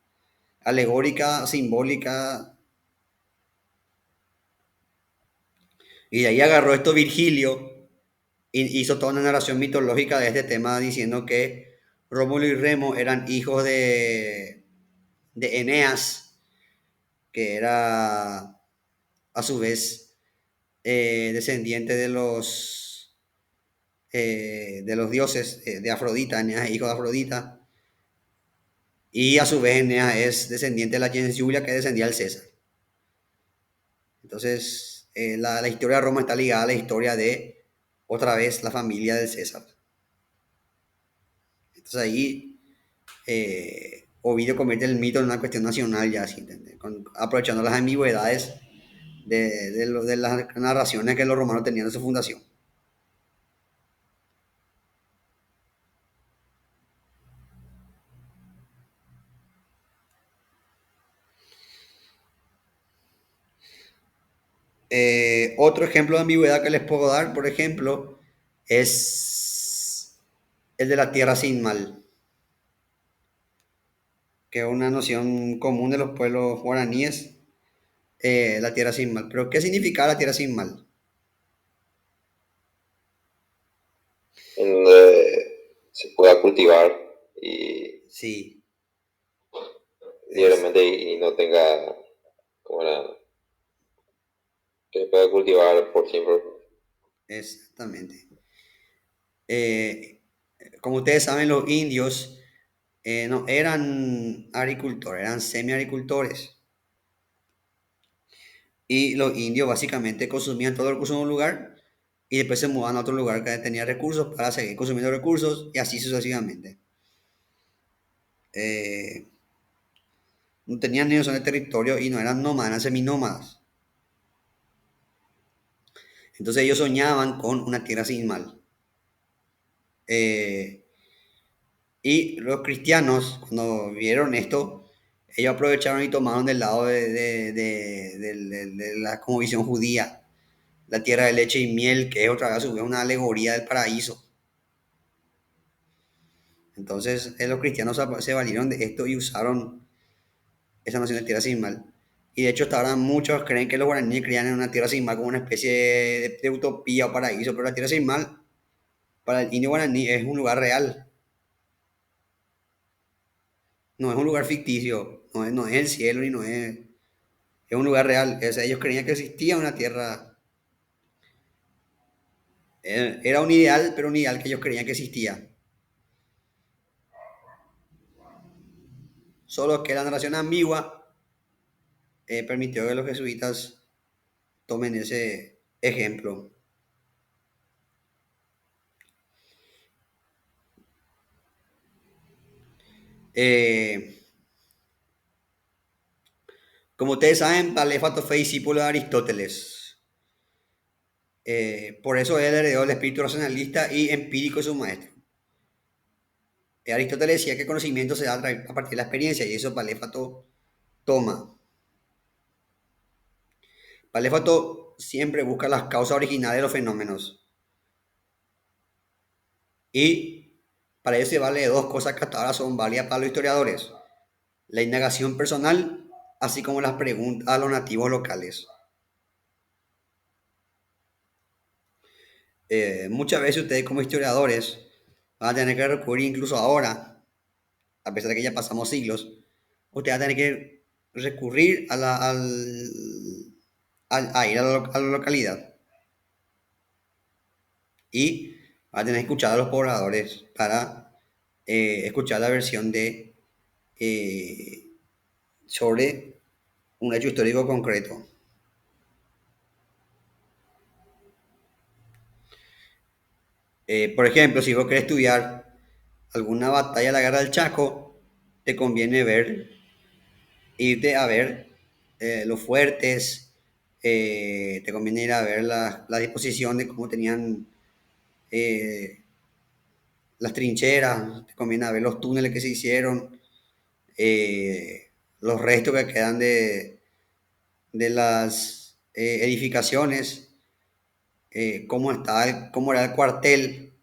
alegórica, simbólica, y de ahí agarró esto Virgilio y hizo toda una narración mitológica de este tema diciendo que Rómulo y Remo eran hijos de Eneas, que era a su vez descendiente de los dioses de Afrodita. Eneas es hijo de Afrodita, y a su vez Eneas es descendiente de la gens Julia, que descendía del César. Entonces la historia de Roma está ligada a la historia de otra vez la familia del César. Entonces ahí Ovidio convierte el mito en una cuestión nacional ya, ¿sí? Aprovechando las ambigüedades de las narraciones que los romanos tenían de su fundación. Otro ejemplo de ambigüedad que les puedo dar, por ejemplo, es el de la tierra sin mal. que es una noción común de los pueblos guaraníes, la tierra sin mal. Pero ¿qué significa la tierra sin mal? en donde se pueda cultivar y Sí, es libremente y no tenga como que se pueda cultivar por siempre. exactamente. Eh, Como ustedes saben, los indios no eran agricultores, eran semi-agricultores. Y los indios básicamente consumían todo el recurso en un lugar y después se mudaban a otro lugar que tenía recursos para seguir consumiendo recursos y así sucesivamente. Eh, no tenían ni noción de territorio y no eran nómadas, eran seminómadas. Entonces ellos soñaban con una tierra sin mal. Eh, y los cristianos, cuando vieron esto, ellos aprovecharon y tomaron del lado de la cosmovisión judía, la tierra de leche y miel, que es otra vez a su vez una alegoría del paraíso. Entonces los cristianos se valieron de esto y usaron esa noción de tierra sin mal. Y de hecho hasta ahora muchos creen que los guaraníes creían en una tierra sin mal como una especie de utopía o paraíso, pero la tierra sin mal para el indio guaraní es un lugar real, no es un lugar ficticio, no es el cielo ni no es, es un lugar real. O sea, ellos creían que existía una tierra, era un ideal, pero un ideal que ellos creían que existía. Solo que la narración ambigua permitió que los jesuitas tomen ese ejemplo. Eh, Como ustedes saben, Paléfato fue discípulo de Aristóteles. Por eso él heredó el espíritu racionalista y empírico de su maestro. Aristóteles decía que el conocimiento se da a partir de la experiencia y eso Paléfato toma. Paléfato siempre busca las causas originales de los fenómenos. Y para eso se vale de dos cosas que hasta ahora son válidas para los historiadores. La indagación personal, así como las preguntas a los nativos locales. Muchas veces ustedes como historiadores van a tener que recurrir incluso ahora, a pesar de que ya pasamos siglos, ustedes van a tener que recurrir a ir a la localidad y van a tener que escuchar a los pobladores para escuchar la versión eh, sobre un hecho histórico concreto. Por ejemplo, si vos querés estudiar alguna batalla de la guerra del Chaco, te conviene irte a ver los fuertes, te conviene ir a ver la disposición de cómo tenían eh, las trincheras, te conviene ver los túneles que se hicieron, los restos que quedan de las edificaciones, cómo era el cuartel,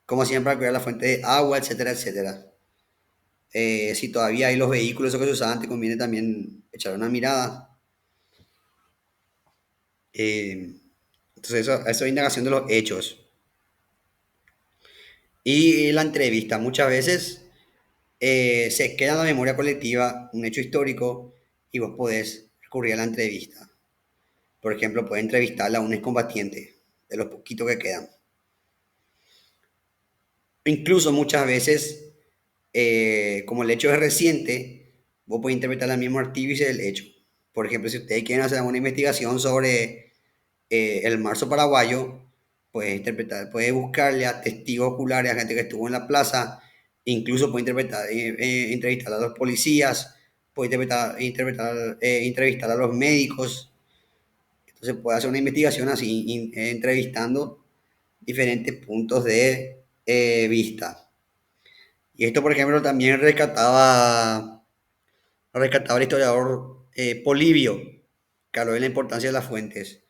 cómo hacían para cuidar la fuente de agua, etcétera, etcétera. Si todavía hay los vehículos esos que se usaban, te conviene también echar una mirada. Entonces, eso es indagación de los hechos. Y la entrevista, muchas veces se queda en la memoria colectiva un hecho histórico y vos podés recurrir a la entrevista. Por ejemplo, podés entrevistar a un excombatiente, de los poquitos que quedan. Incluso muchas veces, como el hecho es reciente, vos podés interpretar el mismo artífice del hecho. Por ejemplo, si ustedes quieren hacer una investigación sobre el marzo paraguayo, puede interpretar, puede buscarle a testigos oculares, a gente que estuvo en la plaza, incluso puede entrevistar a los policías, puede entrevistar a los médicos. Entonces puede hacer una investigación así, entrevistando diferentes puntos de vista. Y esto, por ejemplo, también rescataba el historiador Polibio, que habló de la importancia de las fuentes.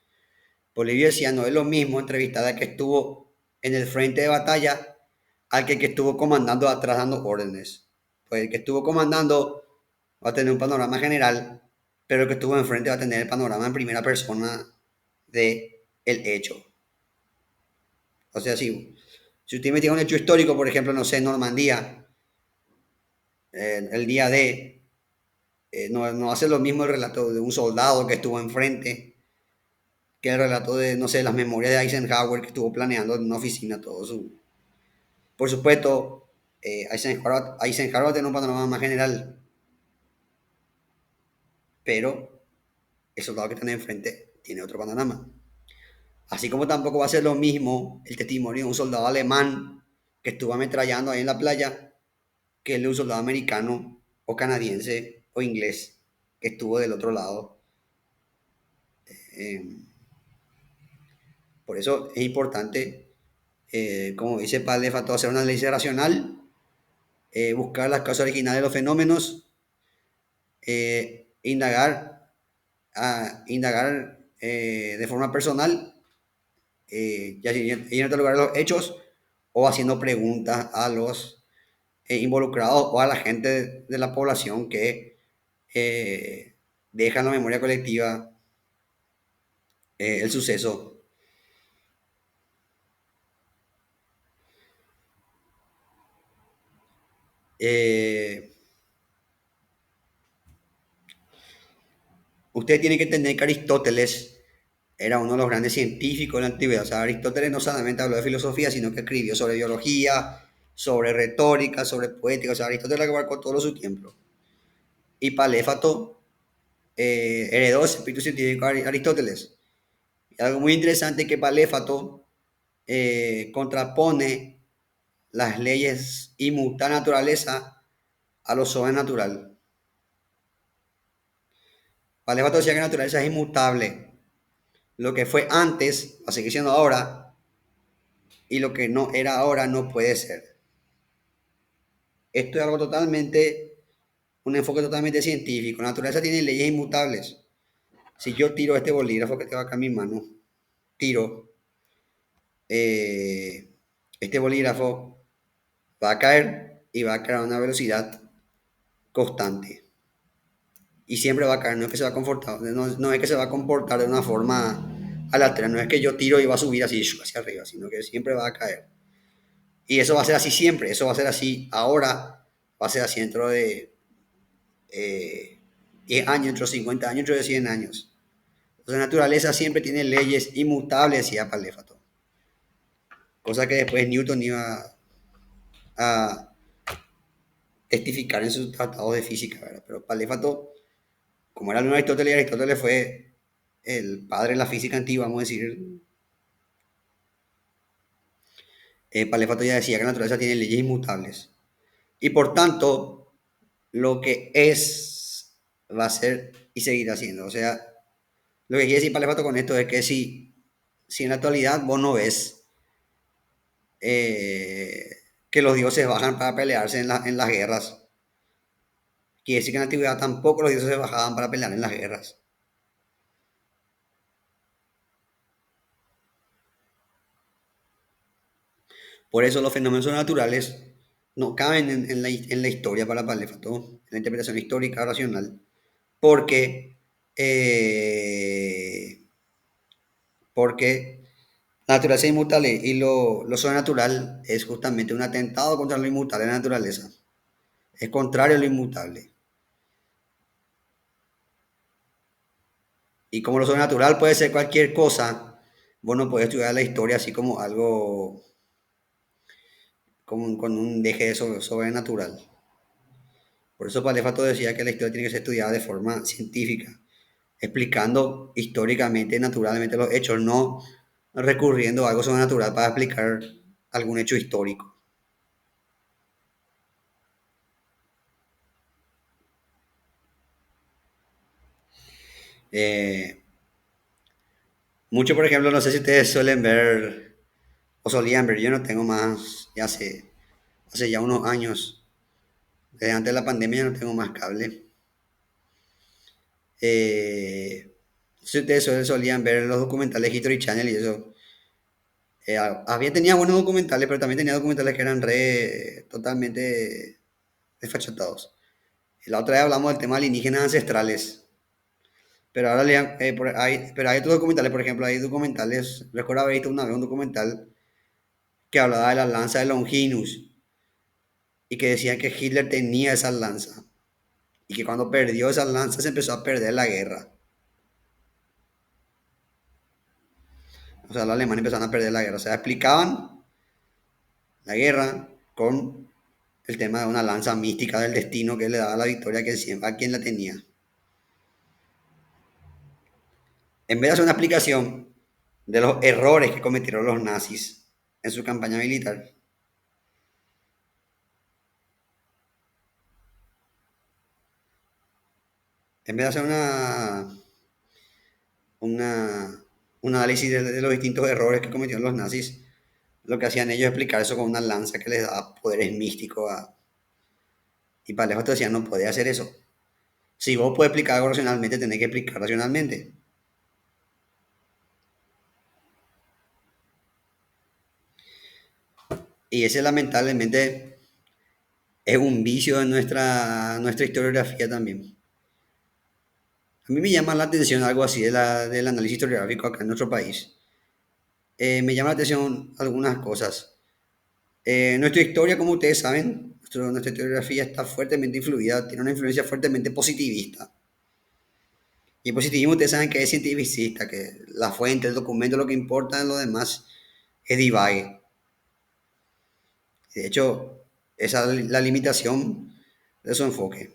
Polibio decía, no es lo mismo entrevistar a que estuvo en el frente de batalla al que estuvo comandando atrás dando órdenes. Pues el que estuvo comandando va a tener un panorama general, pero el que estuvo enfrente va a tener el panorama en primera persona de el hecho. O sea, si usted investiga un hecho histórico, por ejemplo, no sé, Normandía, el día de, no hace lo mismo el relato de un soldado que estuvo enfrente que el relato de, no sé, las memorias de Eisenhower que estuvo planeando en una oficina todo su... Por supuesto, Eisenhower va a tener un panorama más general, pero el soldado que tiene enfrente tiene otro panorama. Así como tampoco va a ser lo mismo el testimonio de un soldado alemán que estuvo ametrallando ahí en la playa que el de un soldado americano o canadiense o inglés que estuvo del otro lado. Eh, por eso es importante, como dice Padre Fato, hacer una análisis racional, buscar las causas originales de los fenómenos, indagar de forma personal, ya y en otro lugar los hechos, o haciendo preguntas a los involucrados o a la gente de la población que deja en la memoria colectiva el suceso. Eh, Usted tiene que entender que Aristóteles era uno de los grandes científicos de la antigüedad. O sea, Aristóteles no solamente habló de filosofía, sino que escribió sobre biología, sobre retórica, sobre poética. O sea, Aristóteles abarcó todo su tiempo. Y Paléfato heredó ese espíritu científico de Aristóteles. Y algo muy interesante es que Paléfato contrapone las leyes inmutables de naturaleza a lo sobrenatural. Paléfato decía que la naturaleza es inmutable. Lo que fue antes va a seguir siendo ahora y lo que no era ahora no puede ser. Esto es algo totalmente, un enfoque totalmente científico. La naturaleza tiene leyes inmutables. Si yo tiro este bolígrafo que tengo acá en mi mano, tiro, eh, este bolígrafo va a caer y va a caer a una velocidad constante. Y siempre va a caer, no es que se va a comportar, no es que se va a comportar de una forma aleatoria, no es que yo tiro y va a subir así hacia arriba, sino que siempre va a caer. Y eso va a ser así siempre, eso va a ser así ahora, va a ser así dentro de 10 años, dentro de 50 años, dentro de 100 años. Entonces, la naturaleza siempre tiene leyes inmutables, decía Paléfato. Cosa que después Newton iba a testificar en sus tratados de física, ¿verdad? Pero Paléfato, como era alumno de Aristóteles, y Aristóteles fue el padre de la física antigua, vamos a decir, Paléfato ya decía que la naturaleza tiene leyes inmutables. Y por tanto, lo que es va a ser y seguirá siendo. O sea, lo que quiere decir Paléfato con esto es que si en la actualidad vos no ves que los dioses bajan para pelearse en las guerras, quiere decir que en la antigüedad tampoco los dioses se bajaban para pelear en las guerras. Por eso los fenómenos naturales no caben en la historia para Paléfato, en la interpretación histórica racional, porque, eh, porque la naturaleza es inmutable y lo sobrenatural es justamente un atentado contra lo inmutable de la naturaleza. Es contrario a lo inmutable. Y como lo sobrenatural puede ser cualquier cosa, vos no podés estudiar la historia así como algo como con un deje de sobrenatural. Por eso Palefato decía que la historia tiene que ser estudiada de forma científica, explicando históricamente, naturalmente los hechos, no recurriendo a algo sobrenatural para explicar algún hecho histórico. Eh, Mucho, por ejemplo, no sé si ustedes suelen ver o solían ver, yo no tengo más, ya hace ya unos años, desde antes de la pandemia ya no tengo más cable. Si ustedes solían ver los documentales History Channel y eso, Tenía buenos documentales, pero también tenía documentales que eran totalmente desfachatados. La otra vez hablamos del tema de alienígenas ancestrales, pero ahora pero hay otros documentales, por ejemplo, hay documentales, recuerdo haber visto una vez un documental que hablaba de la lanza de Longinus y que decían que Hitler tenía esa lanza y que cuando perdió esa lanza se empezó a perder la guerra. O sea, los alemanes empezaron a perder la guerra. O sea, explicaban la guerra con el tema de una lanza mística del destino que le daba la victoria a quien la tenía. En vez de hacer una explicación de los errores que cometieron los nazis en su campaña militar, en vez de hacer una, un análisis de los distintos errores que cometieron los nazis, lo que hacían ellos es explicar eso con una lanza que les daba poderes místicos. Y para lejos te decían, no podés hacer eso. Si vos puedes explicar algo racionalmente, tenés que explicar racionalmente. Y ese lamentablemente es un vicio de nuestra historiografía también. A mí me llama la atención algo así del análisis historiográfico acá en nuestro país. Me llama la atención algunas cosas. Nuestra historia, como ustedes saben, nuestra historiografía está fuertemente influida, tiene una influencia fuertemente positivista. Y el positivismo, ustedes saben que es cientificista, que la fuente, el documento, lo que importa, lo demás es divague. De hecho, esa es la limitación de su enfoque.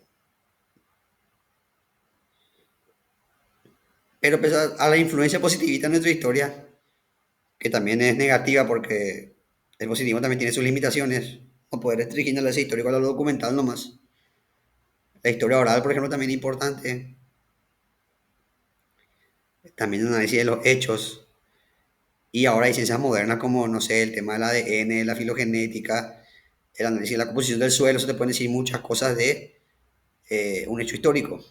Pero pese a la influencia positivista en nuestra historia, que también es negativa porque el positivismo también tiene sus limitaciones, no poder restringir la ese histórico a lo documental nomás. La historia oral, por ejemplo, también es importante. También el análisis de los hechos. Y ahora hay ciencias modernas como, no sé, el tema del ADN, la filogenética, el análisis de la composición del suelo, se te pueden decir muchas cosas de un hecho histórico.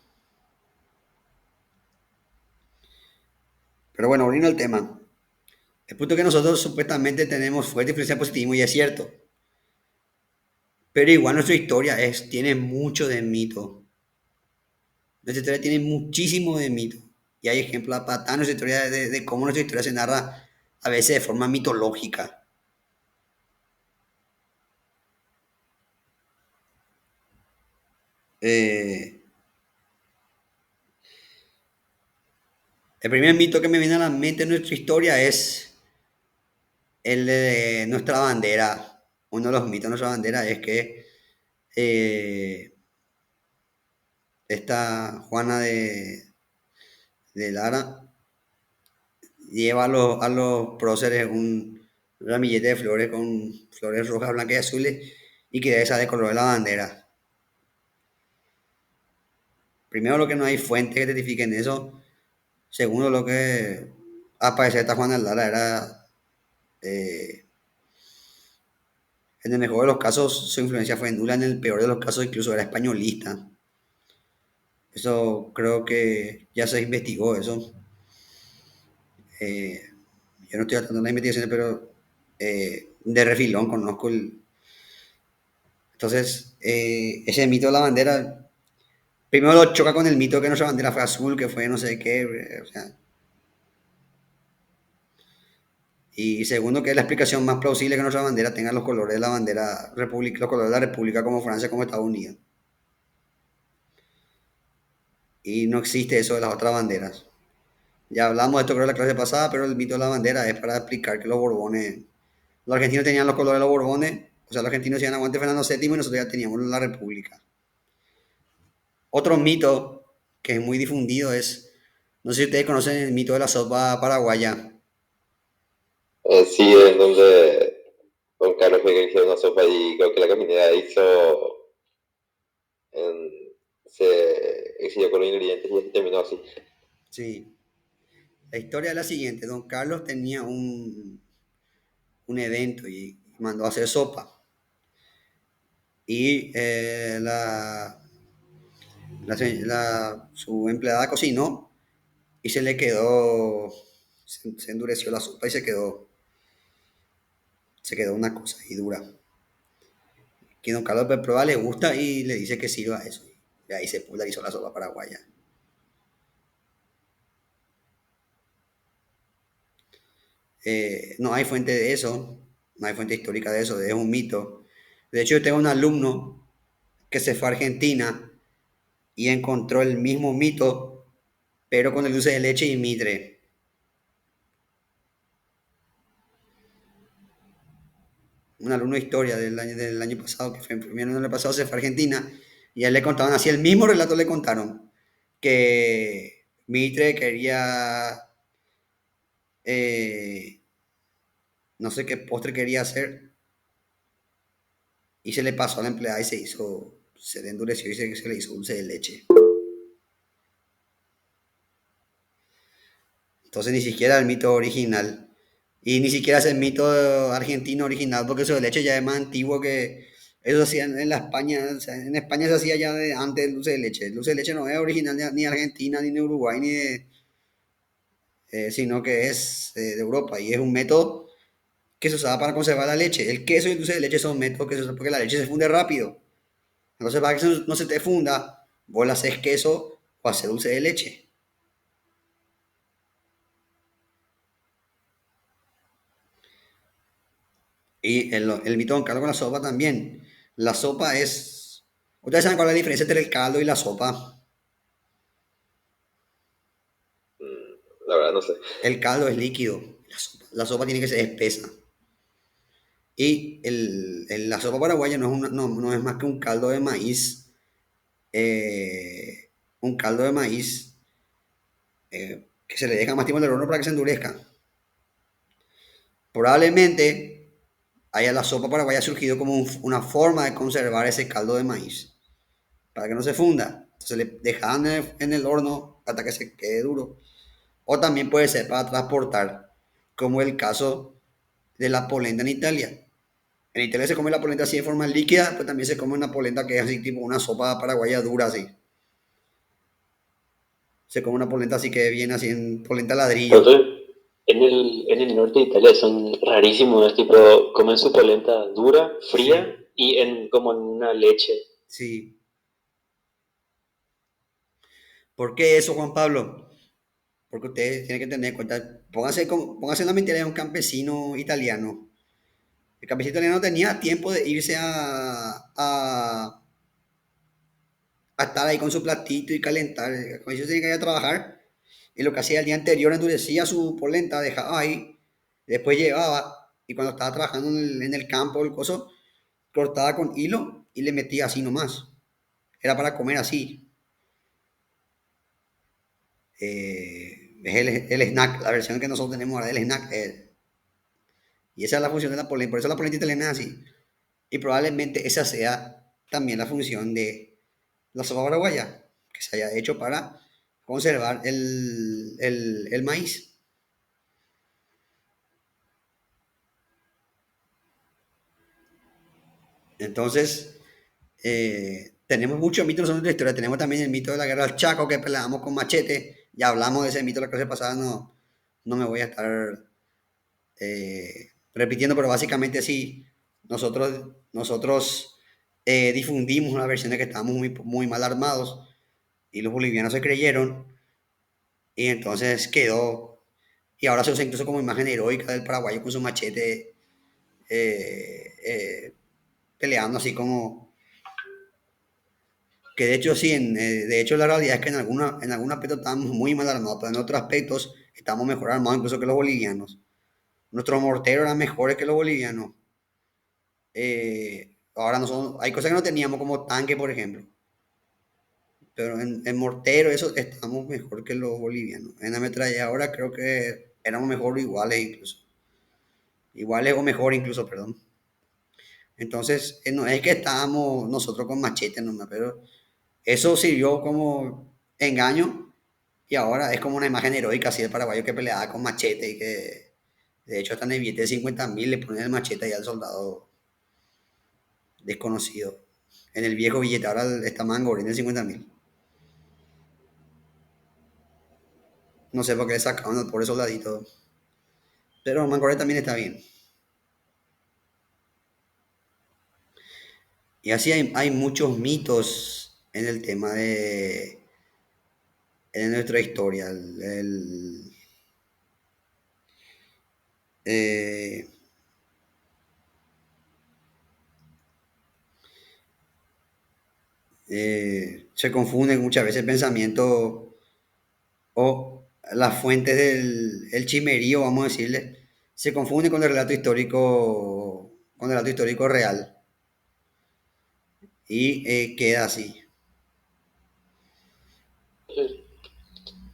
Pero bueno, volviendo al tema. El punto es que nosotros supuestamente tenemos fuerte influencia del positivismo y es cierto. Pero igual nuestra historia tiene mucho de mito. Nuestra historia tiene muchísimo de mito. Y hay ejemplos a patar nuestra historia de cómo nuestra historia se narra a veces de forma mitológica. Eh, el primer mito que me viene a la mente en nuestra historia es el de nuestra bandera. Uno de los mitos de nuestra bandera es que eh, esta Juana de Lara lleva a los próceres un ramillete de flores con flores rojas, blancas y azules y que esa de color de la bandera. Primero, lo que no hay fuentes que testifiquen eso. Segundo, lo que al parecer esta Juana de Lara era, eh, en el mejor de los casos, su influencia fue nula, en el peor de los casos incluso era españolista. Eso creo que ya se investigó eso. Eh, yo no estoy tratando de investigaciones, pero de refilón conozco el... Entonces, ese mito de la bandera, primero lo choca con el mito que nuestra bandera fue azul, que fue no sé qué, o sea, y segundo, que es la explicación más plausible que nuestra bandera tenga los colores de la bandera república, los colores de la república como Francia, como Estados Unidos. Y no existe eso de las otras banderas. Ya hablamos de esto creo en la clase pasada, pero el mito de la bandera es para explicar que los argentinos tenían los colores de los Borbones, o sea, los argentinos decían aguante Fernando VII y nosotros ya teníamos la república. Otro mito que es muy difundido es, no sé si ustedes conocen el mito de la sopa paraguaya. Sí, en donde Don Carlos fue que hizo una sopa y creo que la caminera hizo, se exigió con los ingredientes y terminó así. Sí. La historia es la siguiente. Don Carlos tenía un evento y mandó a hacer sopa. Y su empleada cocinó y se le quedó, se endureció la sopa y se quedó. Se quedó una cosa y dura. Que don Carlos prueba, le gusta y le dice que sirva eso. Y ahí se popularizó la sopa paraguaya. No hay fuente de eso, no hay fuente histórica de eso, es un mito. De hecho, yo tengo un alumno que se fue a Argentina y encontró el mismo mito, pero con el dulce de leche y mitre. Un alumno de historia del año pasado, que fue mi alumno del año pasado, se fue a Argentina y a él le contaban así, el mismo relato le contaron, que Mitre quería, eh, no sé qué postre quería hacer y se le pasó a la empleada y se le endureció y se le hizo dulce de leche. Entonces ni siquiera el mito original. Y ni siquiera es el mito argentino original, porque eso de leche ya es más antiguo que eso hacían en la España. O sea, en España se hacía ya de antes el dulce de leche. El dulce de leche no es original ni de Argentina, ni de Uruguay, sino que es de Europa. Y es un método que se usaba para conservar la leche. El queso y el dulce de leche son métodos que se usan porque la leche se funde rápido. Entonces, para que eso no se te funda, vos le haces queso o haces dulce de leche. Y el mito de Don Carlos con la sopa también. La sopa es... ¿Ustedes saben cuál es la diferencia entre el caldo y la sopa? La verdad no sé. El caldo es líquido. La sopa tiene que ser espesa. Y la sopa paraguaya no es más que un caldo de maíz. Un caldo de maíz que se le deja más tiempo en el horno para que se endurezca. Probablemente haya la sopa paraguaya surgido como una forma de conservar ese caldo de maíz. Para que no se funda. Entonces le dejaban en el horno hasta que se quede duro. O también puede ser para transportar, como el caso de la polenta en Italia. En Italia se come la polenta así de forma líquida, pero también se come una polenta que es así tipo una sopa paraguaya dura así. Se come una polenta así que viene así en polenta ladrillo. Entonces, en el norte de Italia son rarísimos, es tipo, comen su polenta dura, fría Sí, y como en una leche. sí. ¿Por qué eso, Juan Pablo? Porque ustedes tienen que tener en cuenta, pónganse en la mentalidad de un campesino italiano. El campesino italiano no tenía tiempo de irse a estar ahí con su platito y calentar. Cuando ellos tenían que ir a trabajar, y lo que hacía el día anterior endurecía su polenta, dejaba ahí, después llevaba, y cuando estaba trabajando en el campo, el coso, cortaba con hilo y le metía así nomás. Era para comer así. Es el snack, la versión que nosotros tenemos ahora del snack. Y esa es la función de la polenta, por eso la polenta italiana es así. Y probablemente esa sea también la función de la sopa paraguaya, que se haya hecho para conservar el maíz. Entonces, tenemos muchos mitos sobre nuestra historia. Tenemos también el mito de la guerra del Chaco, que peleábamos con machete. Ya hablamos de ese mito la clase pasada, no me voy a estar repitiendo, pero básicamente sí, nosotros difundimos una versión de que estábamos muy mal armados y los bolivianos se creyeron y entonces quedó, y ahora se usa incluso como imagen heroica del paraguayo con su machete eh, peleando así como, que de hecho sí, de hecho la realidad es que en algunos aspectos estamos muy mal armados, pero en otros aspectos estamos mejor armados incluso que los bolivianos. Nuestros morteros eran mejores que los bolivianos. Ahora no son, hay cosas que no teníamos como tanque, por ejemplo, pero en mortero eso estamos mejor que los bolivianos. En la ametralladora creo que éramos mejor o iguales incluso. Iguales o mejor incluso, perdón. Entonces, no es que estábamos nosotros con machete nomás, pero eso sirvió como engaño y ahora es como una imagen heroica así del paraguayo que peleaba con machete y que de hecho hasta en el billete de 50.000 le ponen el machete ahí al soldado desconocido. En el viejo billete, ahora está Mango en el 50.000. No sé por qué le sacaron al pobre soldadito. Pero Mangoré también está bien. Y así hay muchos mitos en el tema de nuestra historia. Eh, Se confunde muchas veces el pensamiento o las fuentes del el chimerío, vamos a decirle, se confunde con el relato histórico real y queda así.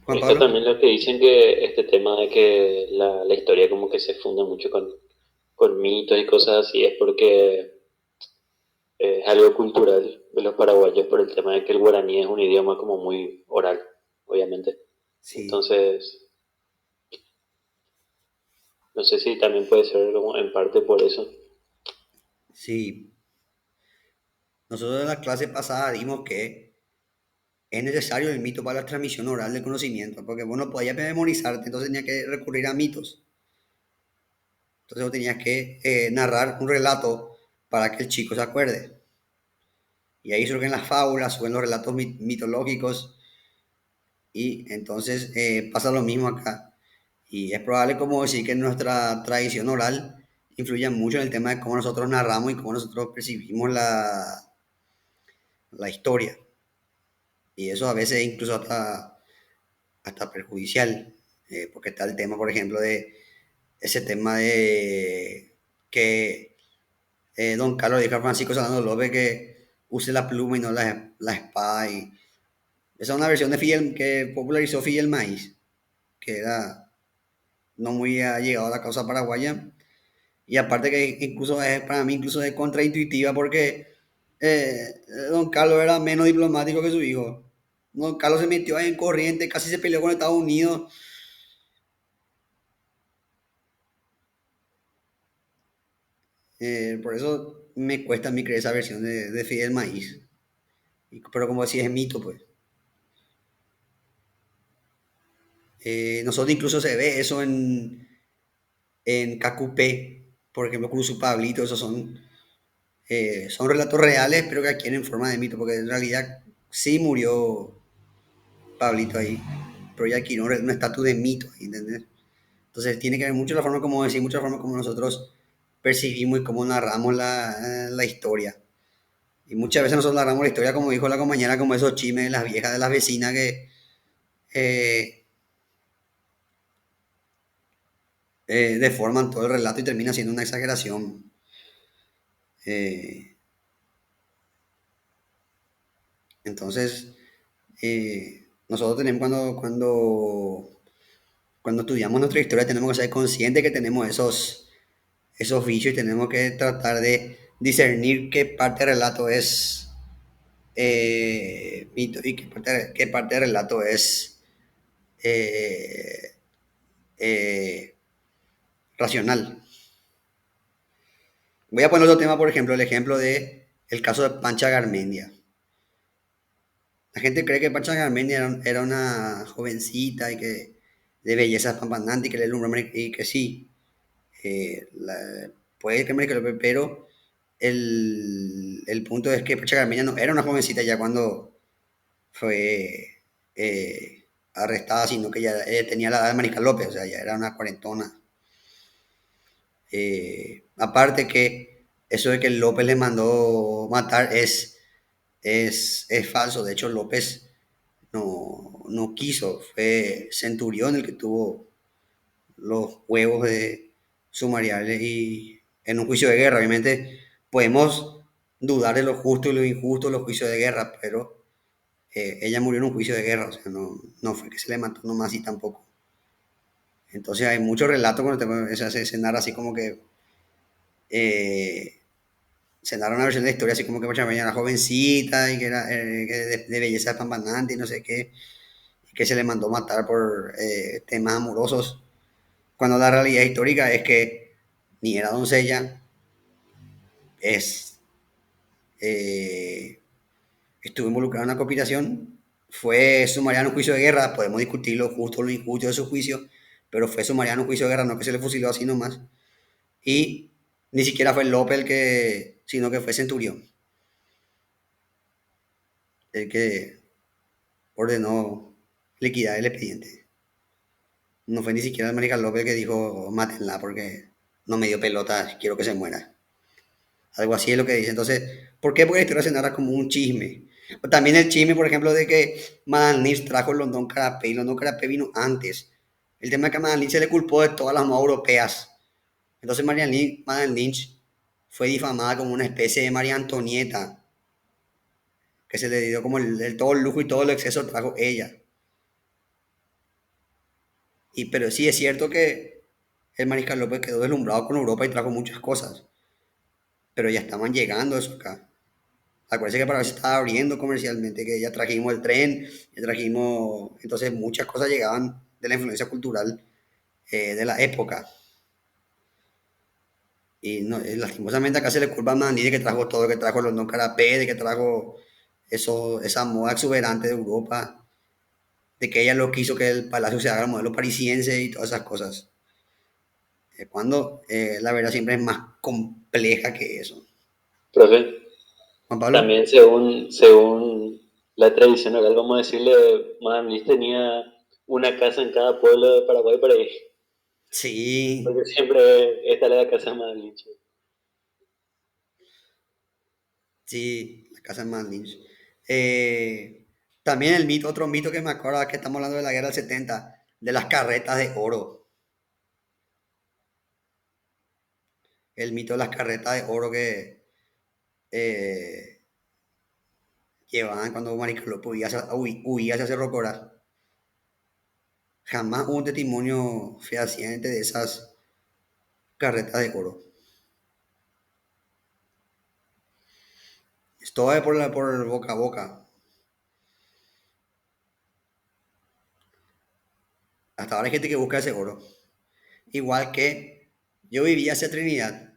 Juan Está Pablo. también lo que dicen que este tema de que la historia como que se funda mucho con mitos y cosas así es porque es algo cultural de los paraguayos por el tema de que el guaraní es un idioma como muy oral, obviamente. Sí, Entonces, no sé si también puede ser como en parte por eso. sí. Nosotros en la clase pasada dimos que es necesario el mito para la transmisión oral del conocimiento, porque vos no podías memorizarte, entonces tenías que recurrir a mitos. Entonces vos tenías que narrar un relato para que el chico se acuerde. Y ahí surgen las fábulas, surgen los relatos mitológicos, y entonces pasa lo mismo acá. Y es probable, como decir, que nuestra tradición oral influye mucho en el tema de cómo nosotros narramos y cómo nosotros percibimos la historia. Y eso a veces incluso hasta perjudicial, porque está el tema, por ejemplo, de ese tema de que don Carlos dijo a Francisco Solano López que use la pluma y no la espada. Y esa es una versión de Fidel que popularizó Fidel Maíz, que era no muy allegado a la causa paraguaya. Y aparte que incluso es, para mí incluso es contraintuitiva porque don Carlos era menos diplomático que su hijo. Don Carlos se metió ahí en corriente, casi se peleó con Estados Unidos. Por eso me cuesta a mí creer esa versión de Fidel Maíz. Pero como decía, es mito, pues. Nosotros incluso se ve eso en KQP, por ejemplo, Cruz y Pablito, esos son relatos reales, pero que adquieren forma de mito, porque en realidad sí murió Pablito ahí, pero ya adquirió un estatus de mito, ¿entendés? Entonces tiene que ver mucho la forma como decir, mucha forma como nosotros percibimos y cómo narramos la historia. Y muchas veces nosotros narramos la historia, como dijo la compañera, como esos chismes de las viejas de las vecinas que eh, deforman todo el relato y termina siendo una exageración. Eh, entonces, nosotros tenemos cuando estudiamos nuestra historia tenemos que ser conscientes que tenemos esos vicios y tenemos que tratar de discernir qué parte del relato es mito y qué parte del relato es eh, eh, racional. Voy a poner otro tema, por ejemplo, el ejemplo de el caso de Pancha Garmendia. La gente cree que Pancha Garmendia era una jovencita y que de belleza espampanante y que le lumbró y que sí, puede que me pero el punto es que Pancha Garmendia no era una jovencita ya cuando fue arrestada, sino que ya tenía la edad de Mariscal López, o sea, ya era una cuarentona. Aparte que eso de que López le mandó matar es falso. De hecho, López no quiso. Fue Centurión el que tuvo los huevos de sumariarle y en un juicio de guerra. Obviamente podemos dudar de lo justo y lo injusto de los juicios de guerra, pero ella murió en un juicio de guerra. O sea, no fue que se le mató nomás y tampoco. Entonces hay muchos relatos cuando se narra así como que eh, se narra una versión de la historia así como que Pachamama era jovencita y que era que de belleza espampanante y no sé qué, y que se le mandó matar por temas amorosos, cuando la realidad histórica es que ni era doncella, es, eh, estuvo involucrada en una conspiración, fue sumariada en un juicio de guerra, podemos discutir lo justo o lo injusto de su juicio, pero fue sumariada en un juicio de guerra, no que se le fusiló así nomás, y ni siquiera fue López el que, sino que fue Centurión. el que ordenó liquidar el expediente. No fue ni siquiera el Mariscal López que dijo, mátenla porque no me dio pelota, quiero que se muera. Algo así es lo que dice. Entonces, ¿por qué? Porque la historia se narra como un chisme. También el chisme, por ejemplo, de que Madame Lynch trajo el London Carapé y London Carapé vino antes. El tema es que a Madame Lynch se le culpó de todas las modas europeas. Entonces Madame Lynch fue difamada como una especie de María Antonieta, que se le dio como todo el lujo y todo el exceso trajo ella. Pero sí es cierto que el Mariscal López quedó deslumbrado con Europa y trajo muchas cosas, pero ya estaban llegando eso acá. Acuérdense que para ver si estaba abriendo comercialmente, que ya trajimos el tren, ya trajimos, entonces muchas cosas llegaban de la influencia cultural de la época. Y no, lastimosamente acá se le culpa a Mandy de que trajo todo, que trajo los London Carapé, de que trajo esa moda exuberante de Europa, de que ella lo quiso que el palacio se haga el modelo parisiense y todas esas cosas. Cuando la verdad siempre es más compleja que eso. Profe, Juan Pablo. también según la tradición oral, vamos a decirle, Madame Liz tenía una casa en cada pueblo de Paraguay por ahí, Sí, porque siempre esta era la casa de Madame Lynch. sí, la casa de Man Lynch. También el mito, otro mito que me acuerdo que estamos hablando de la guerra del 70, de las carretas de oro. El mito de las carretas de oro que eh, llevaban cuando Mariscal López huía hacia Cerro Corá. Jamás hubo un testimonio fehaciente de esas carretas de oro. Esto es por boca a boca. Hasta ahora hay gente que busca ese oro. Igual que yo vivía hacia Trinidad.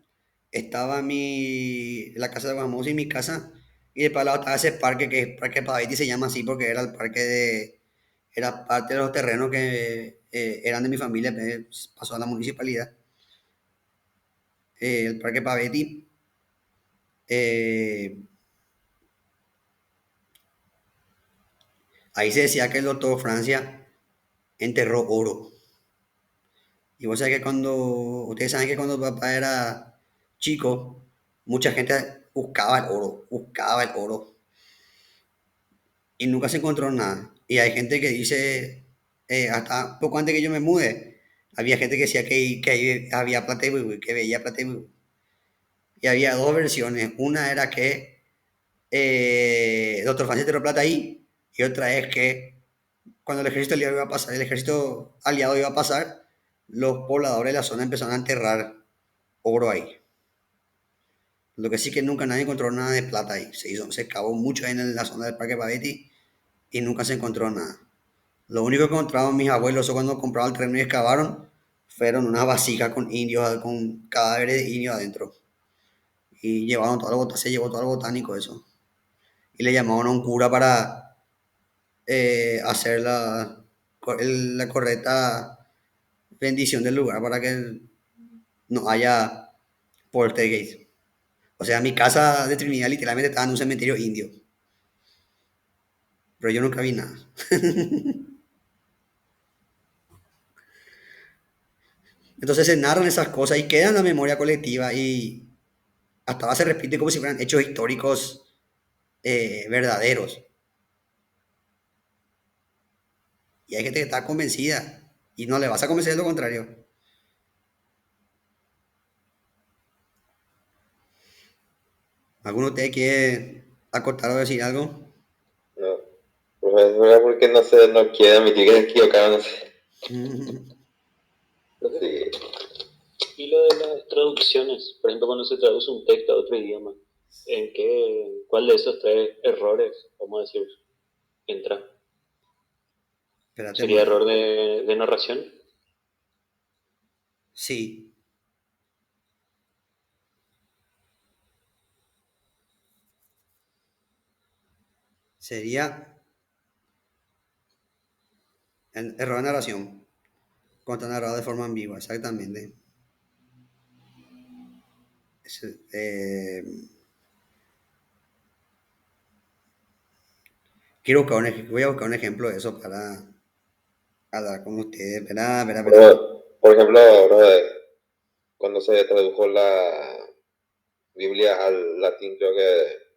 Estaba la casa de Guamos y mi casa. Y de para lado estaba ese parque que es Parque Pavete y se llama así porque era el parque de... Era parte de los terrenos que eran de mi familia, pasó a la municipalidad. El Parque Paveti. eh, Ahí se decía que el doctor Francia enterró oro. Y vos sabés que ustedes saben que cuando papá era chico, mucha gente buscaba el oro y nunca se encontró nada. Y hay gente que dice, hasta poco antes que yo me mude, había gente que decía que ahí había plata y buibuy, que veía plata y buibuy. Y había dos versiones. Una era que doctor Francia enterró plata ahí y otra es que cuando el ejército aliado iba a pasar, los pobladores de la zona empezaron a enterrar oro ahí. Lo que sí que nunca nadie encontró nada de plata ahí. Se cavó mucho ahí en la zona del Parque Paveti y nunca se encontró nada. Lo único que encontraron mis abuelos cuando compraron el terreno y excavaron fueron unas vasijas con indios, con cadáveres de indios adentro. Y se llevó todo el botánico eso. Y le llamaron a un cura para hacer la correcta bendición del lugar para que no haya poltergeist. O sea, mi casa de Trinidad literalmente estaba en un cementerio indio. Pero yo nunca vi nada. Entonces se narran esas cosas y quedan en la memoria colectiva y hasta ahora se repite como si fueran hechos históricos verdaderos. Y hay gente que está convencida y no le vas a convencer de lo contrario. ¿Alguno de ustedes quiere acotar o decir algo? No, pues es verdad porque no sé, no quiere admitir que se equivocaron, no sé. Profe, Sí. y lo de las traducciones, por ejemplo, cuando se traduce un texto a otro idioma, cuál de esos tres errores, vamos a decir, entra? Espérate, ¿Sería error de narración? sí, sería el error de narración. Cuando está narrado de forma ambigua, exactamente. Es, voy a buscar un ejemplo de eso para hablar con ustedes. Verá, verá, verá. Por ejemplo, cuando se tradujo la Biblia al latín, creo que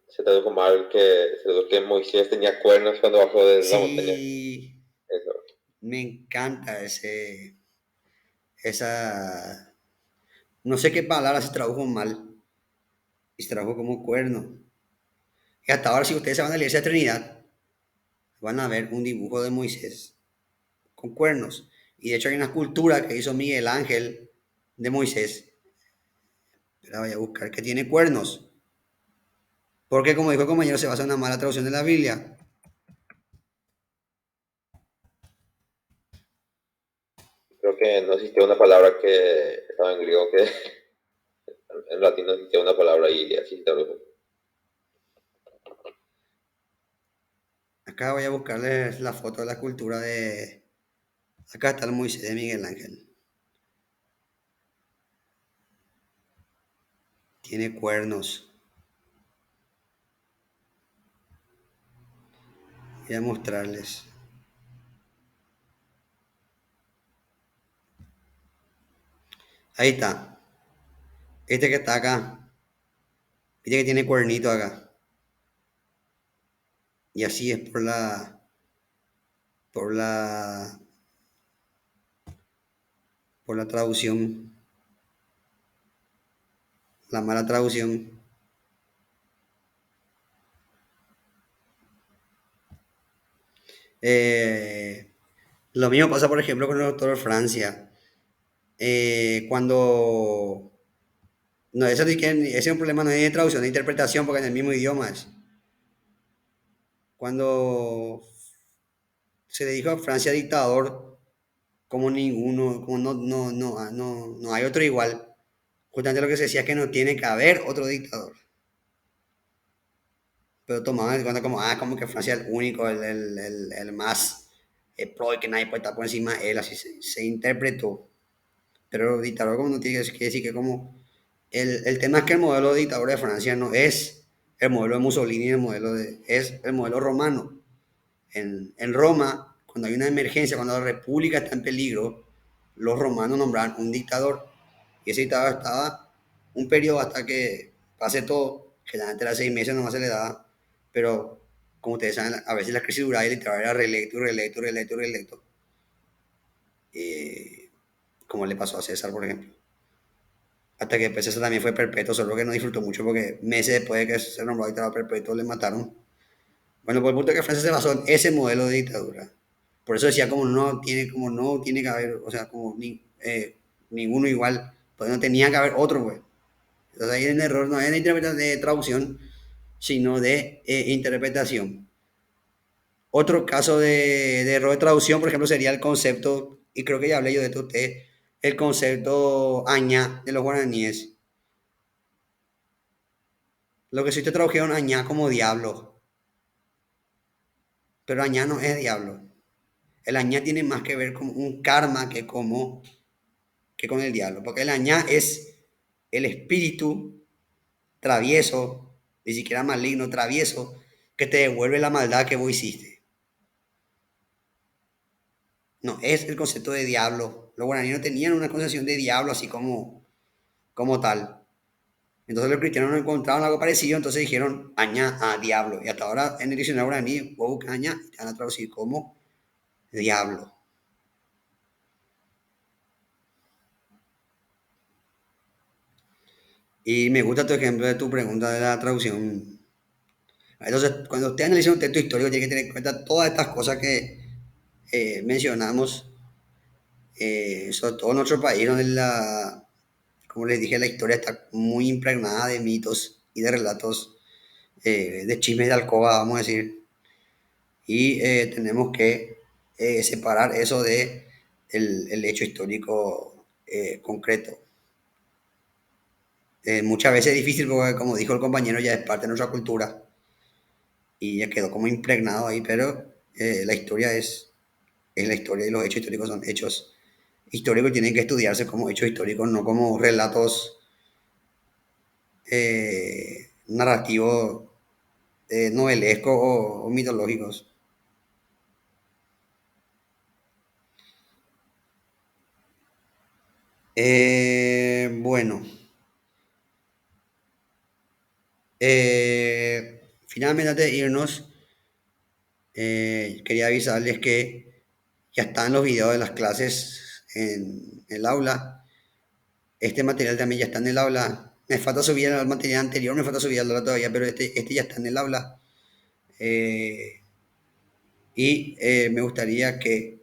se tradujo mal, que Moisés tenía cuernos cuando bajó de la montaña. Sí, Eso. me encanta no sé qué palabra se tradujo mal, y se tradujo como cuerno. Y hasta ahora, si ustedes se van a la iglesia de Trinidad, van a ver un dibujo de Moisés con cuernos. Y de hecho hay una escultura que hizo Miguel Ángel de Moisés, la voy a buscar, que tiene cuernos. Porque como dijo el compañero, se basa en una mala traducción de la Biblia. Creo que no existía una palabra que estaba en griego que en latín no existía una palabra y así se tradujo. Acá voy a buscarles la foto de la escultura de... Acá está el Moisés de Miguel Ángel. Tiene cuernos. Voy a mostrarles. Ahí está. Este que está acá. Viste que tiene cuernito acá. Y así es por la, por la traducción. La mala traducción. Lo mismo pasa, por ejemplo, con el doctor Francia. Cuando... No, ese es un problema no es de traducción, de interpretación, porque en el mismo idioma es. Cuando se le dijo a Francia dictador, como ninguno, como no hay otro igual. Justamente lo que se decía es que no tiene que haber otro dictador. Pero tomaban en cuenta como, como que Francia es el único, el más pro y que nadie puede estar por encima de él, así se interpretó. Pero dictador como no tiene que decir que como... El tema es que el modelo de dictador de Francia no es el modelo de Mussolini, es el modelo romano. En Roma, cuando hay una emergencia, cuando la república está en peligro, los romanos nombraban un dictador. Y ese dictador estaba un periodo hasta que pase todo, que la gente era 6 meses, nomás se le daba. Pero, como ustedes saben, a veces la crisis duraba y el dictador era reelecto, reelecto, reelecto, reelecto. Como le pasó a César, por ejemplo. Hasta que después César también fue perpetuo, solo que no disfrutó mucho porque meses después de que se nombró dictador perpetuo le mataron. Bueno, por el punto que Francia se basó en ese modelo de dictadura. Por eso decía como no tiene que haber, o sea, ninguno igual, pues no tenía que haber otro, pues. Entonces ahí hay un error, no es de traducción, sino de interpretación. Otro caso de error de traducción, por ejemplo, sería el concepto, y creo que ya hablé yo de esto a usted, el concepto aña de los guaraníes. Lo que si usted tradujeron aña como diablo, pero aña no es diablo. El añá tiene más que ver con un karma que con el diablo, porque el añá es el espíritu travieso, ni siquiera maligno, travieso, que te devuelve la maldad que vos hiciste. No es el concepto de diablo. Los guaraníes no tenían una concepción de diablo así como tal. Entonces los cristianos no encontraron algo parecido, entonces dijeron añá a diablo. Y hasta ahora en el diccionario guaraní, vos buscas añá y te van a traducir como diablo. Y me gusta tu ejemplo de tu pregunta de la traducción. Entonces, cuando usted analiza un texto histórico, tiene que tener en cuenta todas estas cosas que mencionamos, sobre todo en nuestro país, donde como les dije, la historia está muy impregnada de mitos y de relatos, de chismes de alcoba, vamos a decir. Y tenemos que separar eso de el hecho histórico concreto. Muchas veces es difícil porque, como dijo el compañero, ya es parte de nuestra cultura y ya quedó como impregnado ahí, pero la historia es la historia y los hechos históricos son hechos históricos y tienen que estudiarse como hechos históricos, no como relatos narrativos novelescos o mitológicos. Bueno, finalmente antes de irnos, quería avisarles que ya están los videos de las clases en el aula. Este material también ya está en el aula. Me falta subir el material anterior, me falta subir el aula todavía, pero este ya está en el aula. Eh, y me gustaría que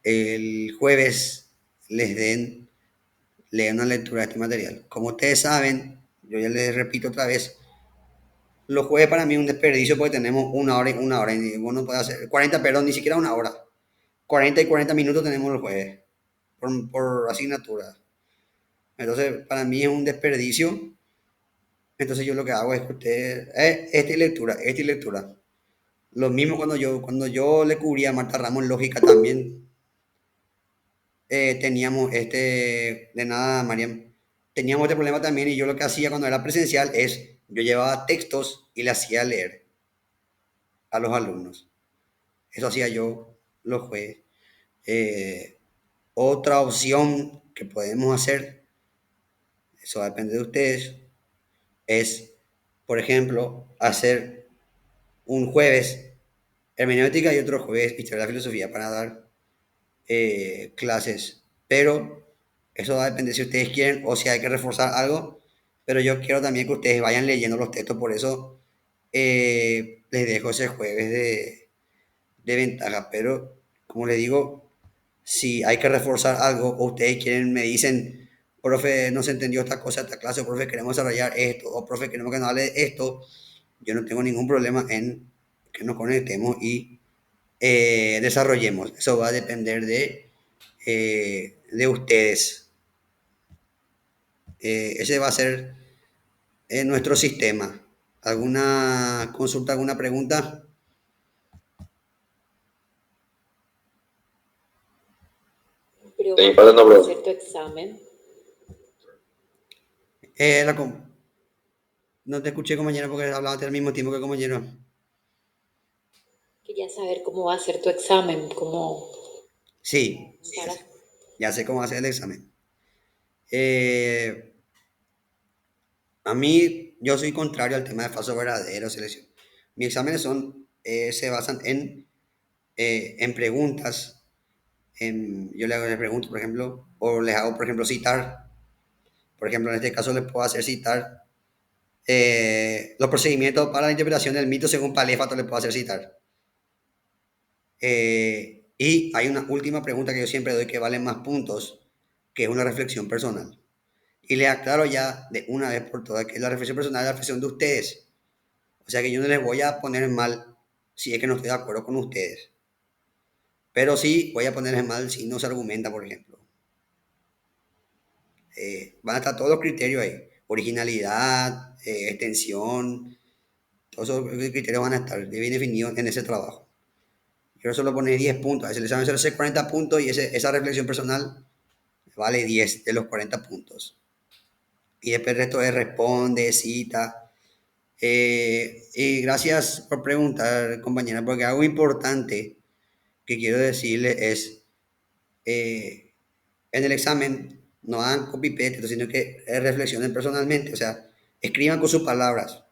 el jueves lean una lectura de este material. Como ustedes saben, yo ya les repito otra vez, los jueves para mí es un desperdicio porque tenemos una hora y uno puede hacer 40, perdón, ni siquiera una hora. 40 y 40 minutos tenemos los jueves por asignatura. Entonces, para mí es un desperdicio. Entonces yo lo que hago es que ustedes, esta y lectura. Lo mismo cuando yo le cubría a Marta Ramos en lógica también, teníamos de nada, Mariam, teníamos este problema también y yo lo que hacía cuando era presencial es, yo llevaba textos y le hacía leer a los alumnos. Eso hacía yo los jueves. Eh, Otra opción que podemos hacer, eso depende de ustedes, es, por ejemplo, hacer un jueves hermenéutica y otro jueves historia de la filosofía para dar clases. Pero eso va a depender si ustedes quieren o si hay que reforzar algo. Pero yo quiero también que ustedes vayan leyendo los textos, por eso les dejo ese jueves de ventaja. Pero como les digo, si hay que reforzar algo o ustedes quieren, me dicen, profe, no se entendió esta cosa, esta clase, profe, queremos desarrollar esto, o profe, queremos que nos hable de esto, yo no tengo ningún problema en que nos conectemos y desarrollemos. Eso va a depender de ustedes. Ese va a ser nuestro sistema. ¿Alguna consulta, alguna pregunta? Pero De mi vos parte no, vas a bro. hacer tu examen. Eh, la com- no te escuché, compañero, porque hablaste al mismo tiempo que compañero. Quería saber cómo va a ser tu examen, cómo Sí, para... ya sé cómo hacer el examen. Eh, a mí, yo soy contrario al tema de falso verdadero, selección. Mis exámenes se basan en preguntas. Yo les pregunto, por ejemplo, o les hago, por ejemplo, citar. Por ejemplo, en este caso les puedo hacer citar los procedimientos para la interpretación del mito según Paléfato, les puedo hacer citar. Y hay una última pregunta que yo siempre doy que vale más puntos, que es una reflexión personal. Y les aclaro ya de una vez por todas que la reflexión personal es la reflexión de ustedes. O sea que yo no les voy a poner mal si es que no estoy de acuerdo con ustedes. Pero sí voy a ponerles mal si no se argumenta, por ejemplo. Van a estar todos los criterios ahí. Originalidad, extensión, todos esos criterios van a estar bien definidos en ese trabajo. Yo solo pone 10 puntos. A ese examen suele ser 40 puntos y esa reflexión personal vale 10 de los 40 puntos. Y después el resto es responde, cita. Y gracias por preguntar, compañera, porque algo importante que quiero decirle es, eh, en el examen no hagan copy-paste, sino que reflexionen personalmente, o sea, escriban con sus palabras.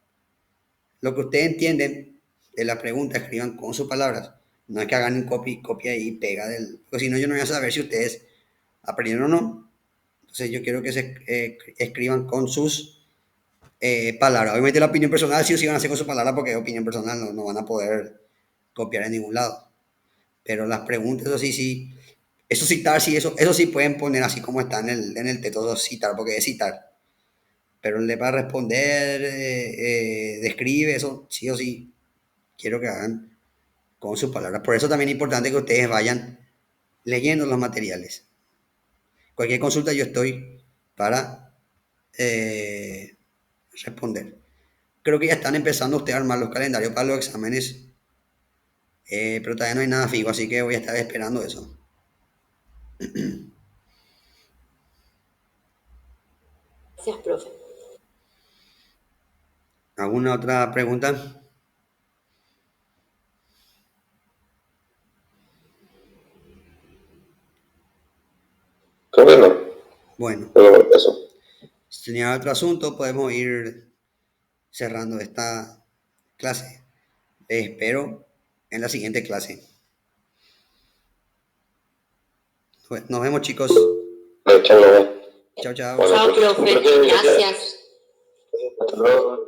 Lo que ustedes entienden de la pregunta, escriban con sus palabras. No es que hagan un copia y pega porque si no yo no voy a saber si ustedes aprendieron o no. Entonces yo quiero que se escriban con sus palabras. Obviamente la opinión personal sí o sí van a hacer con sus palabras porque es opinión personal, no van a poder copiar en ningún lado. Pero las preguntas, eso sí, sí. Eso citar, sí, eso sí pueden poner así como está en el texto, eso citar, porque es citar. Pero le va a responder, describe, eso sí o sí. Quiero que hagan con sus palabras. Por eso también es importante que ustedes vayan leyendo los materiales. Cualquier consulta yo estoy para eh, responder. Creo que ya están empezando ustedes a armar los calendarios para los exámenes, pero todavía no hay nada fijo, así que voy a estar esperando eso. Gracias, profe. ¿Alguna otra pregunta? Bueno, Pero eso. si tenía otro asunto, podemos ir cerrando esta clase. Les espero en la siguiente clase. Nos vemos, chicos. Chao, Chao, chao. Bueno, Chao, pues, profe. creo que Gracias. Hasta luego.